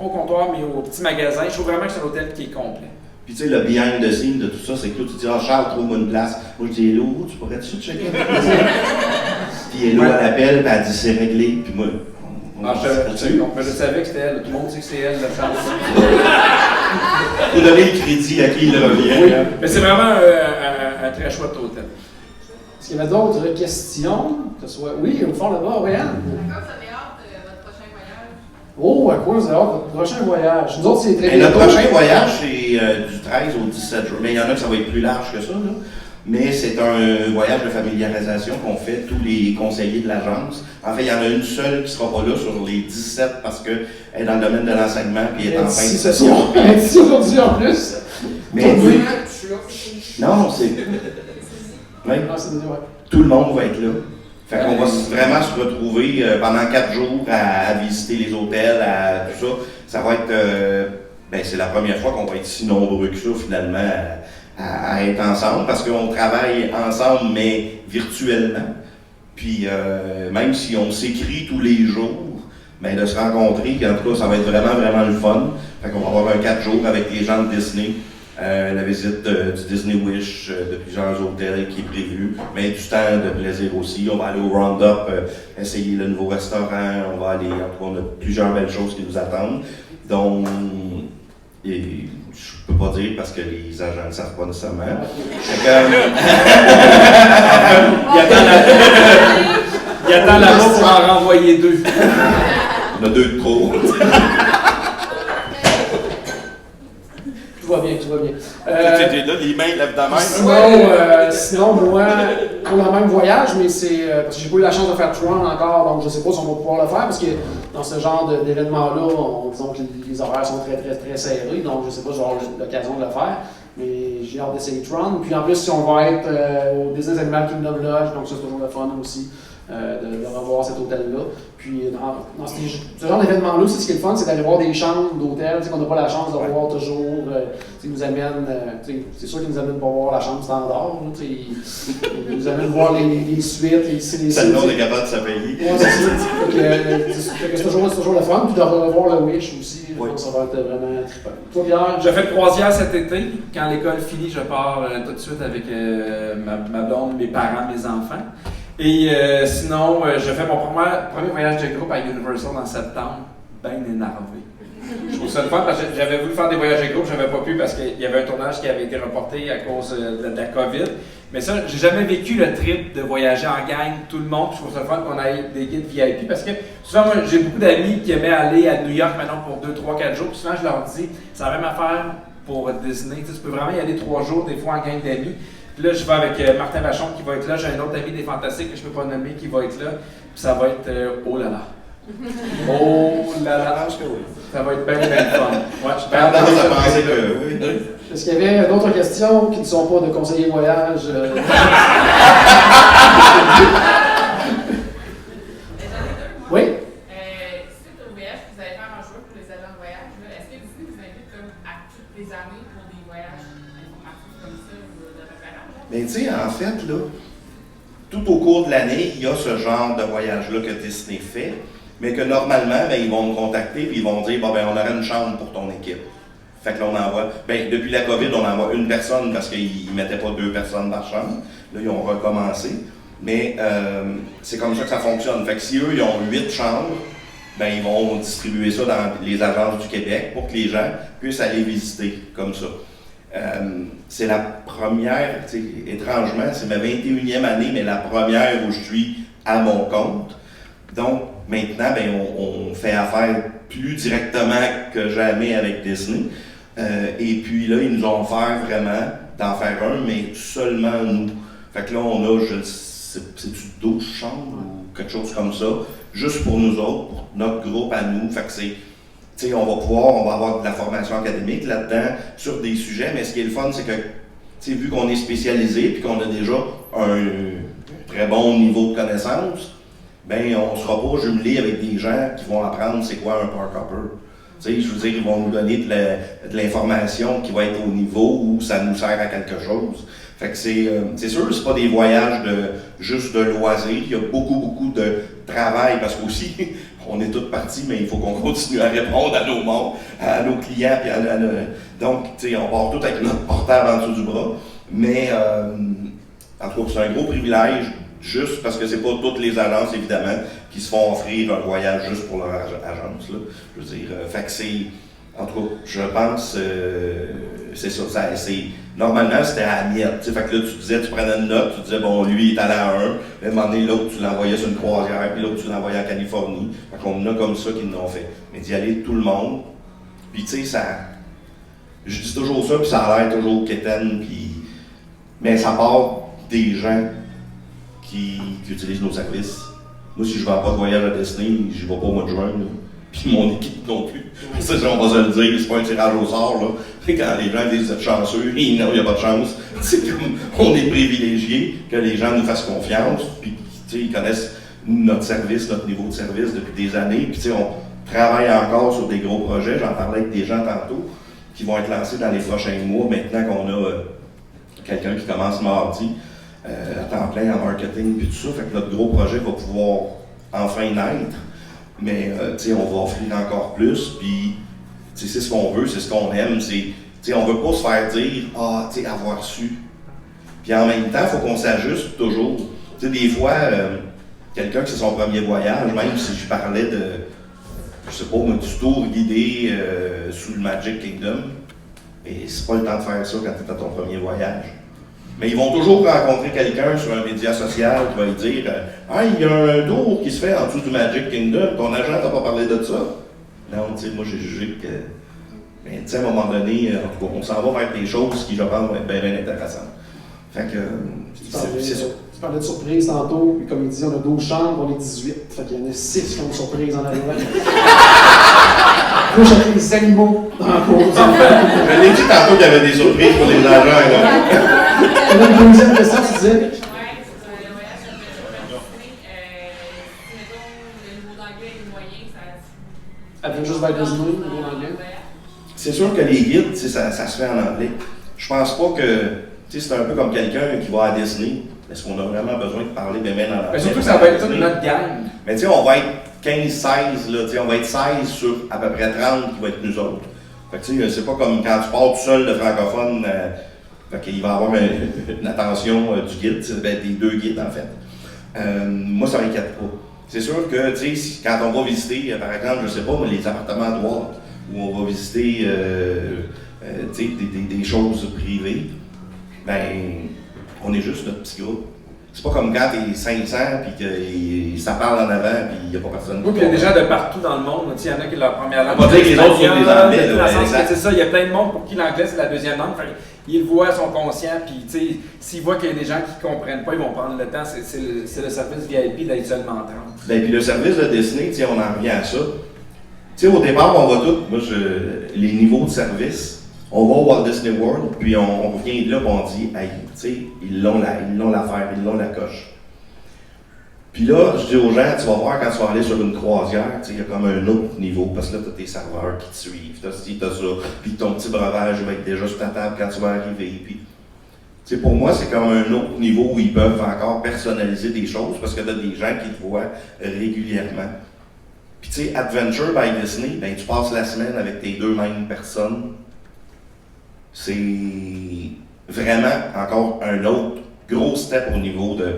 au comptoir, mais au petit magasin. Je trouve vraiment que c'est un hôtel qui est complet. Puis tu sais, le behind the scene de tout ça, c'est que là, tu dis, Charles, trouve-moi une place. Moi, je dis, hello, tu pourrais-tu checker une place? Puis hello, elle appelle, puis elle dit, c'est réglé. Puis moi, je savais que c'était elle. Tout le monde sait que c'est elle, la chance. Faut donner le crédit à qui il revient. Oui, mais c'est vraiment un très chouette hôtel. Est-ce qu'il y avait d'autres questions? Que ce soit... Oui, au fond là-bas, Oriane. D'accord, vous avez hâte de votre prochain voyage? Oh, à quoi vous avez hâte de votre prochain voyage? Nous autres, c'est très bien. Notre prochain voyage, c'est du 13 au 17 jours. Mais il y en a que ça va être plus large que ça, là. Mais c'est un voyage de familiarisation qu'on fait tous les conseillers de l'agence. En fait, il y en a une seule qui ne sera pas là sur les 17 parce qu'elle est dans le domaine de l'enseignement et elle est en fin de session. Elle est ici aujourd'hui en plus. Mais non, c'est... Oui. Tout le monde va être là. Fait qu'on va vraiment se retrouver pendant 4 jours à visiter les hôtels, à tout ça. Ça va être... c'est la première fois qu'on va être si nombreux que ça, finalement, à être ensemble, parce qu'on travaille ensemble, mais virtuellement. Puis, même si on s'écrit tous les jours, de se rencontrer, puis en tout cas, ça va être vraiment, vraiment le fun. Fait qu'on va avoir un 4 jours avec les gens de Disney. La visite du Disney Wish, de plusieurs hôtels qui est prévue, mais du temps de plaisir aussi. On va aller au Roundup, essayer le nouveau restaurant, on va aller, en tout cas, on a plusieurs belles choses qui nous attendent. Donc, Et je peux pas dire parce que les agents ne savent pas nécessairement. Il attend là-bas pour en renvoyer 2. On a 2 de trop. Tout va bien, tout va bien. T'es là, les mains lèvent ta main. Sinon, moi, pour le même voyage, mais c'est parce que j'ai pas eu la chance de faire Tron encore, donc je sais pas si on va pouvoir le faire, parce que dans ce genre d'événement-là, disons que les horaires sont très, très, très serrés, donc je sais pas si j'aurai l'occasion de le faire. Mais j'ai hâte d'essayer Tron. Puis en plus, si on va être au Disney's Animal Kingdom Lodge, donc ça c'est toujours le fun aussi. De revoir cet hôtel-là. Puis dans ce genre d'événement-là, ce qui est le fun, c'est d'aller voir des chambres d'hôtel qu'on n'a pas la chance de voir toujours. Ils nous amènent, c'est sûr qu'ils nous amènent pas voir la chambre standard. Ils nous amènent voir les suites. Celle-là, on est capable de s'appeler. Ouais, c'est toujours le fun. Puis de revoir le Wish aussi. Oui. Ça va être vraiment trippant. Toi, Pierre? J'ai fait 3 croisière cet été. Quand l'école finit, je pars tout de suite avec ma blonde, mes parents, mes enfants. Et sinon, je fais mon premier voyage de groupe à Universal en septembre, bien énervé. Je trouve ça le fun parce que j'avais voulu faire des voyages de groupe, j'avais pas pu parce qu'il y avait un tournage qui avait été reporté à cause de la COVID. Mais ça, j'ai jamais vécu le trip de voyager en gang, tout le monde. Je trouve ça le fun qu'on aille des guides VIP parce que souvent, moi, j'ai beaucoup d'amis qui aimaient aller à New York maintenant pour 2, 3, 4 jours. Puis souvent, je leur dis, c'est la même affaire pour Disney. Tu peux vraiment y aller 3 jours, des fois en gang d'amis. Puis là, je vais avec Martin Vachon qui va être là. J'ai un autre ami des Fantastiques que je ne peux pas nommer qui va être là. Puis ça va être oh là là. Oh là là. Ça va être bien, bien fun. Ouais, je pense que Est-ce qu'il y avait d'autres questions qui ne sont pas de conseiller voyage? Oui? Suite au voyage que vous allez faire un jour pour les agents de voyage, est-ce que Disney vous invite comme à toutes les années pour des voyages informatifs comme ça ou de référence? Mais tu sais, en fait, là, tout au cours de l'année, il y a ce genre de voyage-là que Disney fait, mais que normalement, ben, ils vont me contacter et ils vont dire bon, ben, on aurait une chambre pour ton équipe. Fait que là, on envoie. Ben, depuis la COVID, on envoie une personne parce qu'ils ne mettaient pas 2 personnes par chambre. Là, ils ont recommencé. Mais c'est comme ça que ça fonctionne. Fait que si eux, ils ont 8 chambres, ben, ils vont distribuer ça dans les agences du Québec pour que les gens puissent aller visiter comme ça. C'est la première, étrangement, c'est ma 21e année, mais la première où je suis à mon compte. Donc, maintenant, ben, on fait affaire plus directement que jamais avec Disney. Et puis là, ils nous ont offert vraiment d'en faire un, mais seulement nous. Fait que là, on a, c'est-tu 12 chambres ou quelque chose comme ça, juste pour nous autres, pour notre groupe à nous. Fait que c'est, tu sais, on va avoir de la formation académique là-dedans sur des sujets, mais ce qui est le fun, c'est que, tu sais, vu qu'on est spécialisé puis qu'on a déjà un très bon niveau de connaissance, ben on ne sera pas jumelé avec des gens qui vont apprendre c'est quoi un park hopper. Tu sais, je veux dire, ils vont nous donner de l'information qui va être au niveau où ça nous sert à quelque chose. Fait que c'est sûr, c'est pas des voyages juste de loisirs. Il y a beaucoup de travail parce qu'aussi, on est tous partis, mais il faut qu'on continue à répondre à nos clients. Puis donc, tu sais, on part tout avec notre portable en dessous du bras. Mais, en tout cas, c'est un gros privilège, juste parce que c'est pas toutes les agences, évidemment, qui se font offrir un voyage juste pour leur agence. Là. Je veux dire, fait que c'est... En tout cas, je pense, c'est ça. Normalement, c'était à la miette. Fait que là, tu disais, tu prenais une note, tu disais, bon, lui, il est allé à un. À un moment donné, l'autre, tu l'envoyais sur une croisière, puis l'autre, tu l'envoyais en Californie. Fait qu'on en a comme ça qui l'ont fait. Mais d'y aller tout le monde. Puis, tu sais, ça. Je dis toujours ça, puis ça a l'air toujours quétaine, puis. Mais ça part des gens qui utilisent nos services. Moi, si je ne vends pas de voyage à Disney, je ne vais pas au mois de juin. Là. Puis mon équipe non plus. Ça, on va se le dire, c'est pas un tirage au sort. Là. Quand les gens disent vous êtes chanceux, non, il n'y a pas de chance. C'est comme on est privilégiés, que les gens nous fassent confiance. Puis ils connaissent notre service, notre niveau de service depuis des années. Puis on travaille encore sur des gros projets. J'en parlais avec des gens tantôt qui vont être lancés dans les prochains mois. Maintenant qu'on a quelqu'un qui commence mardi à temps plein en marketing et tout ça. Fait que notre gros projet va pouvoir enfin naître. Mais on va offrir encore plus, puis c'est ce qu'on veut, c'est ce qu'on aime. On ne veut pas se faire dire « Ah, avoir su ». Puis en même temps, il faut qu'on s'ajuste toujours. Des fois, quelqu'un qui c'est son premier voyage, même si je parlais je sais pas, du tour guidé sous le Magic Kingdom. Et c'est pas le temps de faire ça quand tu es à ton premier voyage. Mais ils vont toujours rencontrer quelqu'un sur un média social qui va lui dire ah, il y a un tour qui se fait en dessous du Magic Kingdom, ton agent t'a pas parlé de ça. Non, tu sais, moi j'ai jugé que. Mais tu sais, à un moment donné, en tout cas, on s'en va vers des choses qui, je pense, vont être bien intéressantes. Fait que. C'est ça. Tu parlais de surprise tantôt, puis comme il dit, on a 12 chambres, on est 18. Fait qu'il y en a 6 qui ont une surprise en arrivant. Moi, j'avais des animaux dans la cour. Je l'ai dit tantôt qu'il y avait des surprises pour les agents. Et là, une deuxième question, tu disais. Le voyage le niveau d'anglais est moyen, ça. Adventures by Disney, le niveau d'anglais. C'est sûr que les guides, ça se fait en anglais. Je pense pas que. C'est un peu comme quelqu'un qui va à Disney. Est-ce qu'on a vraiment besoin de parler de même en anglais? Mais surtout que ça va être toute notre gang. Mais tu sais, on va être 15-16, on va être 16 sur à peu près 30 qui va être nous autres. Fait que tu sais, c'est pas comme quand tu pars tout seul de francophone, fait qu'il va y avoir une attention du guide, c'est des deux guides en fait. Moi, ça m'inquiète pas. C'est sûr que, tu sais, quand on va visiter, par exemple, je sais pas, les appartements de Walt, où on va visiter des choses privées, ben, on est juste notre petit groupe. C'est pas comme quand t'es 500 puis que ça parle en avant puis il n'y a pas personne. Oui, puis il y a des gens de partout dans le monde. Il y en a qui leur première langue. On va dire que les autres sont des Anglais. C'est ça, il y a plein de monde pour qui l'anglais c'est la deuxième langue. Ils le voient, sont conscients, puis s'ils voient qu'il y a des gens qui ne comprennent pas, ils vont prendre le temps. C'est le service VIP d'être seulement 30. Ben, puis le service de Disney, on en revient à ça. T'sais, au départ, on va tous, les niveaux de service. On va au Walt Disney World, puis on revient de là, puis on dit, hey, tu sais, ils l'ont l'affaire, ils l'ont la coche. Puis là, je dis aux gens, tu vas voir quand tu vas aller sur une croisière, il y a comme un autre niveau, parce que là, tu as tes serveurs qui te suivent, tu as ci, tu as ça, puis ton petit breuvage va être déjà sur ta table quand tu vas arriver. Puis, pour moi, c'est comme un autre niveau où ils peuvent encore personnaliser des choses, parce que tu as des gens qui te voient régulièrement. Puis, tu sais, Adventure by Disney, ben, tu passes la semaine avec tes deux mêmes personnes. C'est vraiment encore un autre gros step au niveau de.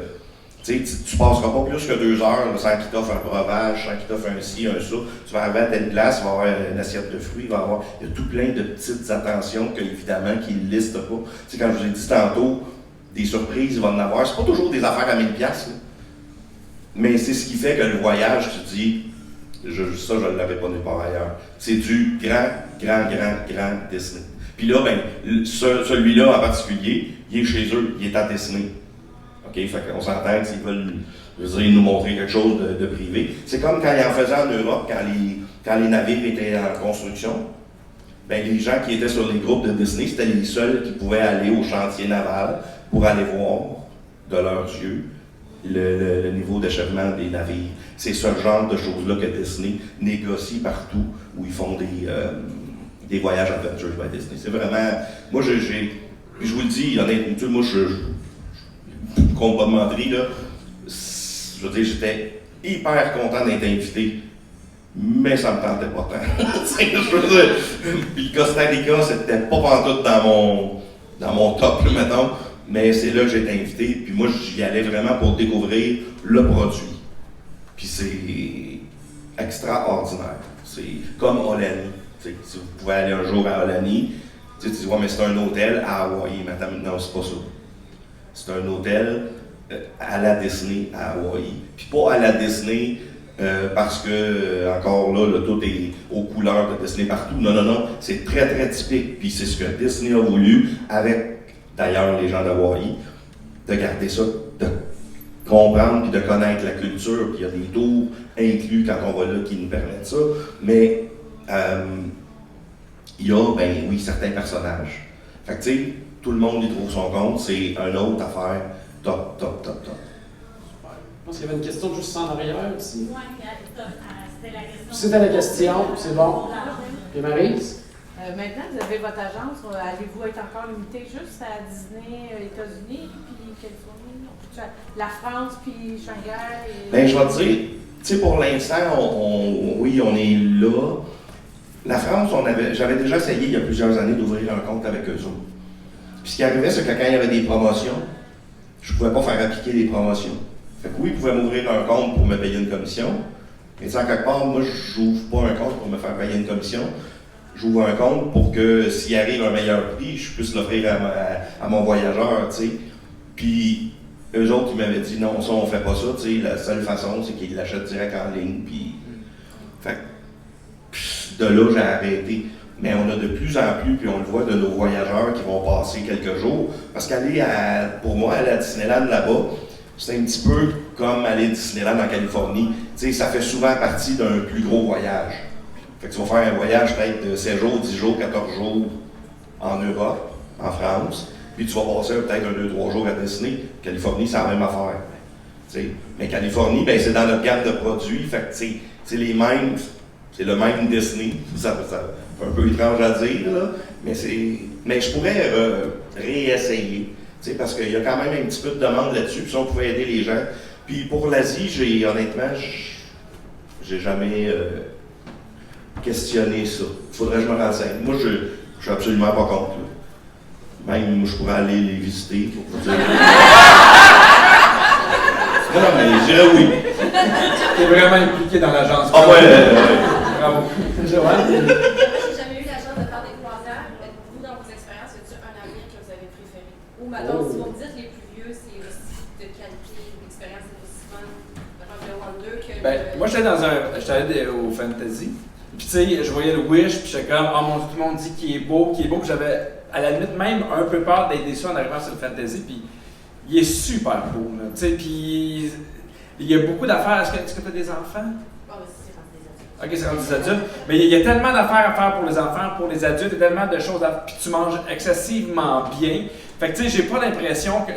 Tu sais, tu passeras pas plus que 2 heures sans qu'il t'offre un breuvage, sans qu'il t'offre un ci, un ça. Tu vas arriver à telle place, il va y avoir une assiette de fruits, il y a tout plein de petites attentions qu'évidemment qu'ils ne listent pas. Tu sais, quand je vous ai dit tantôt, des surprises, il va en avoir. C'est pas toujours des affaires à 1000$, là. Mais c'est ce qui fait que le voyage, tu dis, ça, je ne l'avais pas nulle part ailleurs. C'est du grand Disney. Puis là, ben, celui-là en particulier, il est chez eux, il est à Disney. OK? Fait qu'on s'entend que s'ils veulent nous montrer quelque chose de privé. C'est comme quand ils en faisaient en Europe, quand les navires étaient en construction. Ben, les gens qui étaient sur les groupes de Disney, c'était les seuls qui pouvaient aller au chantier naval pour aller voir de leurs yeux le niveau d'achèvement des navires. C'est ce genre de choses-là que Disney négocie partout où ils font des voyages Adventures by Disney. C'est vraiment. Moi, je vous le dis, honnêtement, moi, je compte pas de menterie, là. Je veux dire, j'étais hyper content d'être invité, mais ça me tentait pas tant. Je veux dire, puis le Costa Rica, c'était pas pantoute dans mon top, mettons, mais c'est là que j'ai été invité, puis moi, j'y allais vraiment pour découvrir le produit. Puis c'est extraordinaire. C'est comme Aulani. Si vous pouvez aller un jour à Aulani, tu dis, ouais, mais c'est un hôtel à Hawaï. Mais attends, non, c'est pas ça. C'est un hôtel à la Disney à Hawaï. Puis pas à la Disney parce que, encore là, tout est aux couleurs de Disney partout. Non. C'est très typique. Puis c'est ce que Disney a voulu, avec d'ailleurs les gens d'Hawaï, de garder ça, de comprendre et de connaître la culture. Puis il y a des tours inclus quand on va là qui nous permettent ça. Mais il y a, ben oui, certains personnages. Fait que tu sais, tout le monde y trouve son compte, c'est une autre affaire top. Super. Je pense qu'il y avait une question juste en arrière aussi. Oui, c'était la question. C'était la question, c'est bon. Et Maryse? Maintenant, vous avez votre agence, allez-vous être encore limité juste à Disney, États-Unis, puis Californie, la France, puis Shanghai? Ben, je vais te dire, tu sais, pour l'instant, oui, on est là. La France, j'avais déjà essayé il y a plusieurs années d'ouvrir un compte avec eux autres. Puis ce qui arrivait, c'est que quand il y avait des promotions, je ne pouvais pas faire appliquer les promotions. Fait que oui, ils pouvaient m'ouvrir un compte pour me payer une commission, Mais tu sais, en quelque part, moi, j'ouvre pas un compte pour me faire payer une commission. J'ouvre un compte pour que s'il arrive un meilleur prix, je puisse l'offrir à mon voyageur, tu sais. Puis, eux autres, ils m'avaient dit non, ça, on fait pas ça, tu sais. La seule façon, c'est qu'ils l'achètent direct en ligne. Puis, fait de là, j'ai arrêté. Mais on a de plus en plus, puis on le voit de nos voyageurs qui vont passer quelques jours. Parce pour moi, aller à Disneyland là-bas, c'est un petit peu comme aller à Disneyland en Californie. Tu sais, ça fait souvent partie d'un plus gros voyage. Fait que tu vas faire un voyage peut-être de 7 jours, 10 jours, 14 jours en Europe, en France. Puis tu vas passer peut-être 2-3 jours à Disney. Californie, c'est la même affaire. T'sais. Mais Californie, ben, c'est dans notre gamme de produits. Fait que c'est les mêmes, c'est le même Disney. Ça un peu étrange à dire, là. Mais je pourrais réessayer. Parce qu'il y a quand même un petit peu de demande là-dessus. Puis si on pouvait aider les gens. Puis pour l'Asie, honnêtement, j'ai jamais questionné ça. Il faudrait que je me renseigne. Moi, je suis absolument pas contre. Là. Même, moi, je pourrais aller les visiter pour vous dire. Non, mais je dirais oui. Tu es vraiment impliqué dans l'agence. Ah ouais, bravo. Joanne? J'ai jamais eu la chance de faire des croisières. Vous, dans vos expériences, y a-t-il un navire que vous avez préféré? Ou, maintenant, si vous me dites les plus vieux, c'est aussi de qualité, l'expérience est aussi bonne, le Wonder que. Moi, j'étais allé au Fantasy. Puis, tu sais, je voyais le Wish, puis j'étais comme, oh mon Dieu, tout le monde dit qu'il est beau. Puis, j'avais, à la limite, même un peu peur d'être déçu en arrivant sur le Fantasy. Puis, il est super beau, là. Tu sais, puis, il y a beaucoup d'affaires. Est-ce que tu as des enfants? Ok, c'est rendu des adultes. Mais il y a tellement d'affaires à faire pour les enfants, pour les adultes, il y a tellement de choses à faire. Puis tu manges excessivement bien. Fait que tu sais, j'ai pas l'impression que.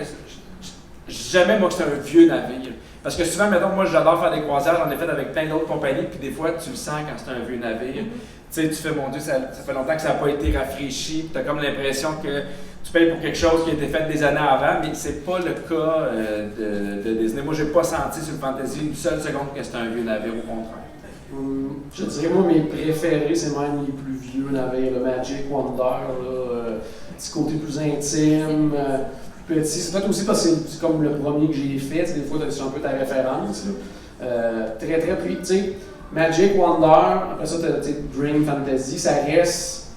Jamais, moi, que c'est un vieux navire. Parce que souvent, mettons, moi, j'adore faire des croisières, j'en ai fait avec plein d'autres compagnies, puis des fois, tu le sens quand c'est un vieux navire. Tu sais, tu fais, mon Dieu, ça fait longtemps que ça n'a pas été rafraîchi, puis tu as comme l'impression que tu payes pour quelque chose qui a été fait des années avant, mais c'est pas le cas de Disney. Moi, j'ai pas senti sur le Fantasy une seule seconde que c'était un vieux navire, au contraire. Je dirais, moi, mes préférés, c'est même les plus vieux navires, le Magic Wonder, petit côté plus intime, plus petit. C'est peut-être aussi parce que c'est comme le premier que j'ai fait, des fois, c'est un peu ta référence. Très, très petit. Magic Wonder, après ça, tu as Dream Fantasy, ça reste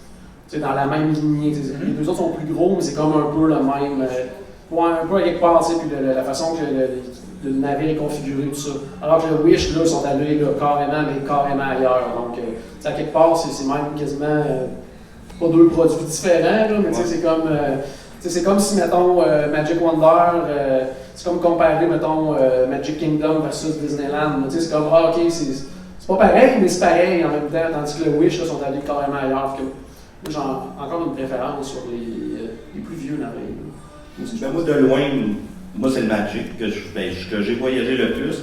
dans la même lignée. Les deux autres sont plus gros, mais c'est comme un peu le même. Un peu à quelque part, puis la façon que le navire est configuré, tout ça. Alors que le Wish, là, ils sont allés là, carrément ailleurs. Donc, à quelque part, c'est même quasiment pas deux produits différents, là, mais c'est comme. C'est comme si, mettons, Magic Wonder, c'est comme comparer, mettons, Magic Kingdom versus Disneyland. C'est comme, ok, c'est pas pareil, mais c'est pareil en même temps, tandis que le Wish, là, sont allés carrément ailleurs. J'ai encore une préférence sur les plus vieux navires. Ben moi, de loin, c'est le Magic que j'ai voyagé le plus.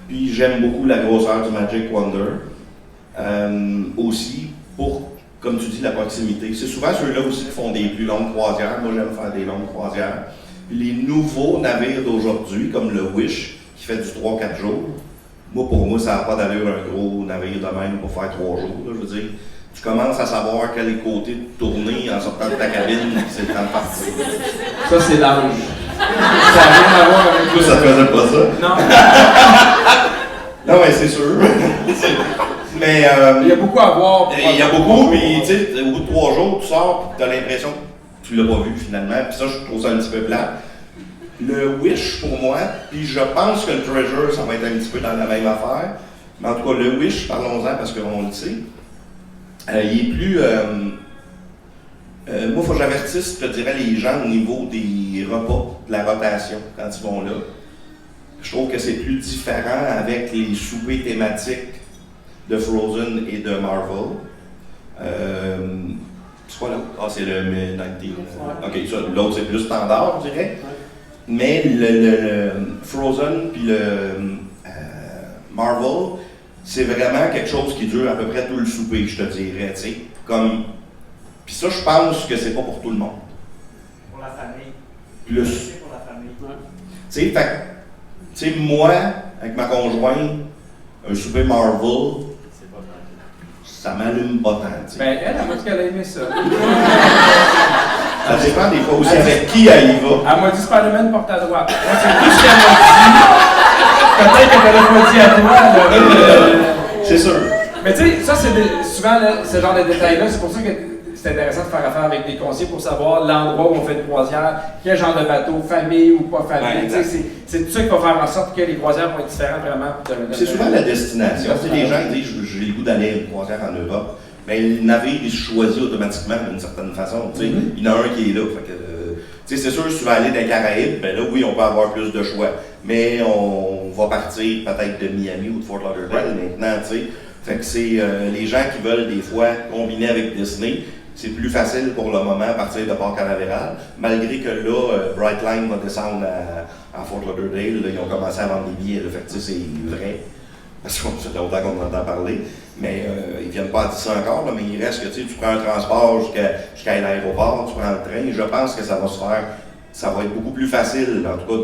Puis j'aime beaucoup la grosseur du Magic Wonder. Aussi, pour, comme tu dis, la proximité. C'est souvent ceux-là aussi qui font des plus longues croisières. Moi, j'aime faire des longues croisières. Puis les nouveaux navires d'aujourd'hui, comme le Wish, qui fait du 3-4 jours, pour moi, ça n'a pas d'allure un gros navire de même pour faire 3 jours. Là, je veux dire, tu commences à savoir quel côté de tourner en sortant de ta cabine, c'est le temps de partir. Ça, c'est l'âge. Ça n'a rien à voir avec toi. Ça te faisait pas ça? Non. Non, mais c'est sûr. Mais il y a beaucoup à voir. Il y a beaucoup, puis tu sais, au bout de 3 jours, tu sors, tu as l'impression que tu l'as pas vu finalement, puis ça, je trouve ça un petit peu plat. Le Wish, pour moi, puis je pense que le Treasure, ça va être un petit peu dans la même affaire, mais en tout cas, le Wish, parlons-en parce qu'on le sait. Il est plus. Moi, il faut que j'avertisse, je te dirais, les gens au niveau des repas, de la rotation, quand ils vont là. Je trouve que c'est plus différent avec les soupers thématiques de Frozen et de Marvel. C'est quoi l'autre? Ah, c'est le Mid-19. Ok, ça, l'autre, c'est plus standard, je dirais. Mais le Frozen puis le Marvel, c'est vraiment quelque chose qui dure à peu près tout le souper, je te dirais, tu sais, comme. Puis ça, je pense que c'est pas pour tout le monde. Pour la famille. Plus. C'est pour la famille. Tu sais, moi, avec ma conjointe, un souper Marvel, ça m'allume pas tant, tu sais. Ben, elle m'a dit qu'elle a aimé ça. Ça dépend des fois aussi avec qui elle y va. Elle m'a dit Spider-Man porte à droite. Moi, c'est tout ce qu'elle m'a dit. Peut-être qu'elle ne l'a pas dit à toi. Mais tu sais, ça, souvent, là, ce genre de détails-là, c'est pour ça que c'est intéressant de faire affaire avec des conseillers pour savoir l'endroit où on fait une croisière, quel genre de bateau, famille ou pas famille. Ouais, c'est tout ça qui va faire en sorte que les croisières vont être différentes vraiment. C'est souvent la destination. Les gens disent j'ai le goût d'aller à une croisière en Europe. Mais le navire, il se choisit automatiquement d'une certaine façon. Il y en a un qui est là. C'est sûr, si tu vas aller dans les Caraïbes, ben là, oui, on peut avoir plus de choix. Mais on va partir peut-être de Miami ou de Fort Lauderdale maintenant. Fait que c'est les gens qui veulent des fois combiner avec Disney. C'est plus facile pour le moment à partir de Port Canaveral, malgré que là, Brightline va descendre à Fort Lauderdale. Là, ils ont commencé à vendre des billets. Là, fait que c'est vrai, parce que ça fait longtemps qu'on entend parler. Mais ils ne viennent pas à dire ça encore, là, mais il reste que tu prends un transport jusqu'à l'aéroport, tu prends le train. Je pense que ça va se faire, ça va être beaucoup plus facile, en tout cas,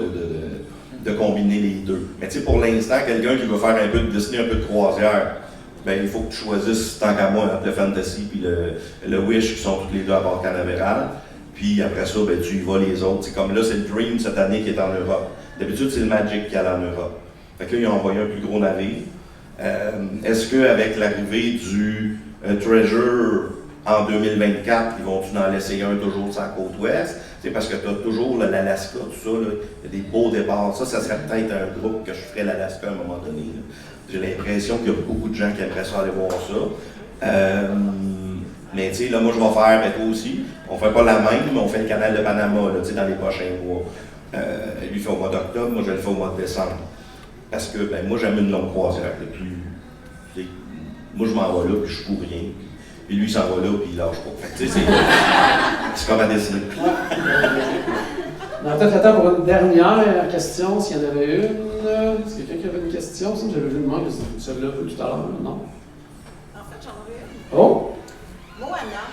de combiner les deux. Mais pour l'instant, quelqu'un qui veut faire un peu de Disney, un peu de croisière, ben, il faut que tu choisisses, tant qu'à moi, entre le Fantasy et le Wish, qui sont tous les deux à Port Canaveral. Puis après ça, ben, tu y vas les autres. C'est comme là, c'est le Dream cette année qui est en Europe. D'habitude, c'est le Magic qui est en Europe. Fait que là, ils ont envoyé un plus gros navire. Est-ce qu'avec l'arrivée du Treasure en 2024, ils vont-tu en laisser un toujours sur la côte ouest? C'est parce que tu as toujours l'Alaska, tout ça, là. Il y a des beaux départs. Ça serait peut-être un groupe que je ferais l'Alaska à un moment donné. Là. J'ai l'impression qu'il y a beaucoup de gens qui aimeraient ça aller voir ça. Mais tu sais, là, moi, je vais faire, mais toi aussi, on fait pas la même, mais on fait le canal de Panama, là, dans les prochains mois. Lui fait au mois d'octobre, moi, je le fais au mois de décembre. Parce que, ben, moi, j'aime une longue croisière. Moi, je m'en vais là, puis je fous rien. Puis lui, il s'en va là, puis il lâche pas. Fait que, tu sais, c'est comme à décider. On a peut-être le temps pour une dernière question, s'il y en avait une. Est-ce quelqu'un qui avait une question? Ça, j'avais vu le manque de celle-là tout à l'heure, non? En fait, j'en avais une. Oh! Moana,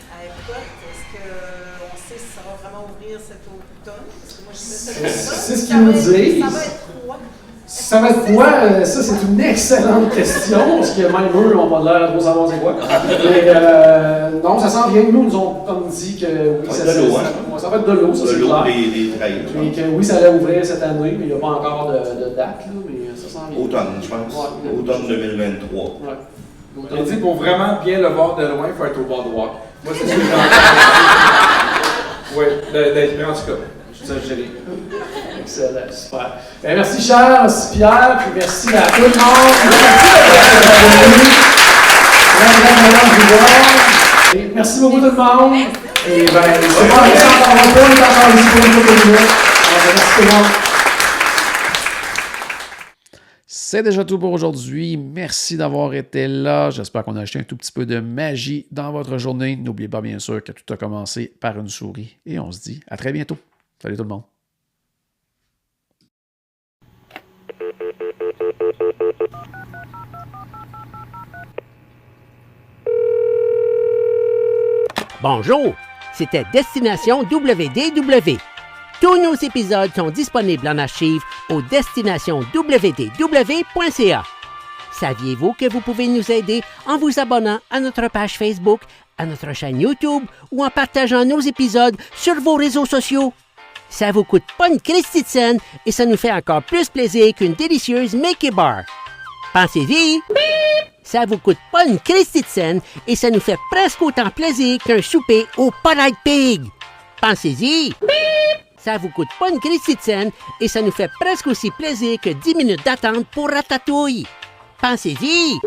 à Epcot, est-ce qu'on sait si ça va vraiment ouvrir cet automne? Parce que moi, je sais c'est ce qu'ils nous disent. Ça va être quoi? Ça va être quoi? Ça, c'est une excellente question, parce que même eux n'ont pas l'air de trop savoir c'est quoi. Mais non, ça s'en vient. Nous ont comme dit que oui, ça va être de l'eau, hein? Ça va être de l'eau, ça c'est clair. Des trails. Et que oui, ça allait ouvrir cette année, mais il n'y a pas encore de date, là, mais ça s'en vient. Automne, je pense. Ouais, automne 2023. Ouais. Il dit pour vraiment bien le voir de loin, il faut être au boardwalk. Moi, c'est ce que j'ai oui, d'être en tout cas. Ça, je dirais. Excellent, super. Bien, merci Charles, merci Pierre, puis merci à tout le monde. Merci beaucoup tout le monde. Et bien, c'est pas rien encore un peu, on est encore ici pour une autre minute. Merci tout le monde. C'est déjà tout pour aujourd'hui. Merci d'avoir été là. J'espère qu'on a acheté un tout petit peu de magie dans votre journée. N'oubliez pas, bien sûr, que tout a commencé par une souris. Et on se dit à très bientôt. Salut tout le monde. Bonjour, c'était Destination WDW. Tous nos épisodes sont disponibles en archive au destinationswdw.ca. Saviez-vous que vous pouvez nous aider en vous abonnant à notre page Facebook, à notre chaîne YouTube ou en partageant nos épisodes sur vos réseaux sociaux? Ça vous coûte pas une Christie de scène et ça nous fait encore plus plaisir qu'une délicieuse Mickey Bar. Pensez-y! Ça vous coûte pas une Christie de scène et ça nous fait presque autant plaisir qu'un souper au Polite Pig. Pensez-y! Ça vous coûte pas une Christie de scène et ça nous fait presque aussi plaisir que 10 minutes d'attente pour Ratatouille. Pensez-y!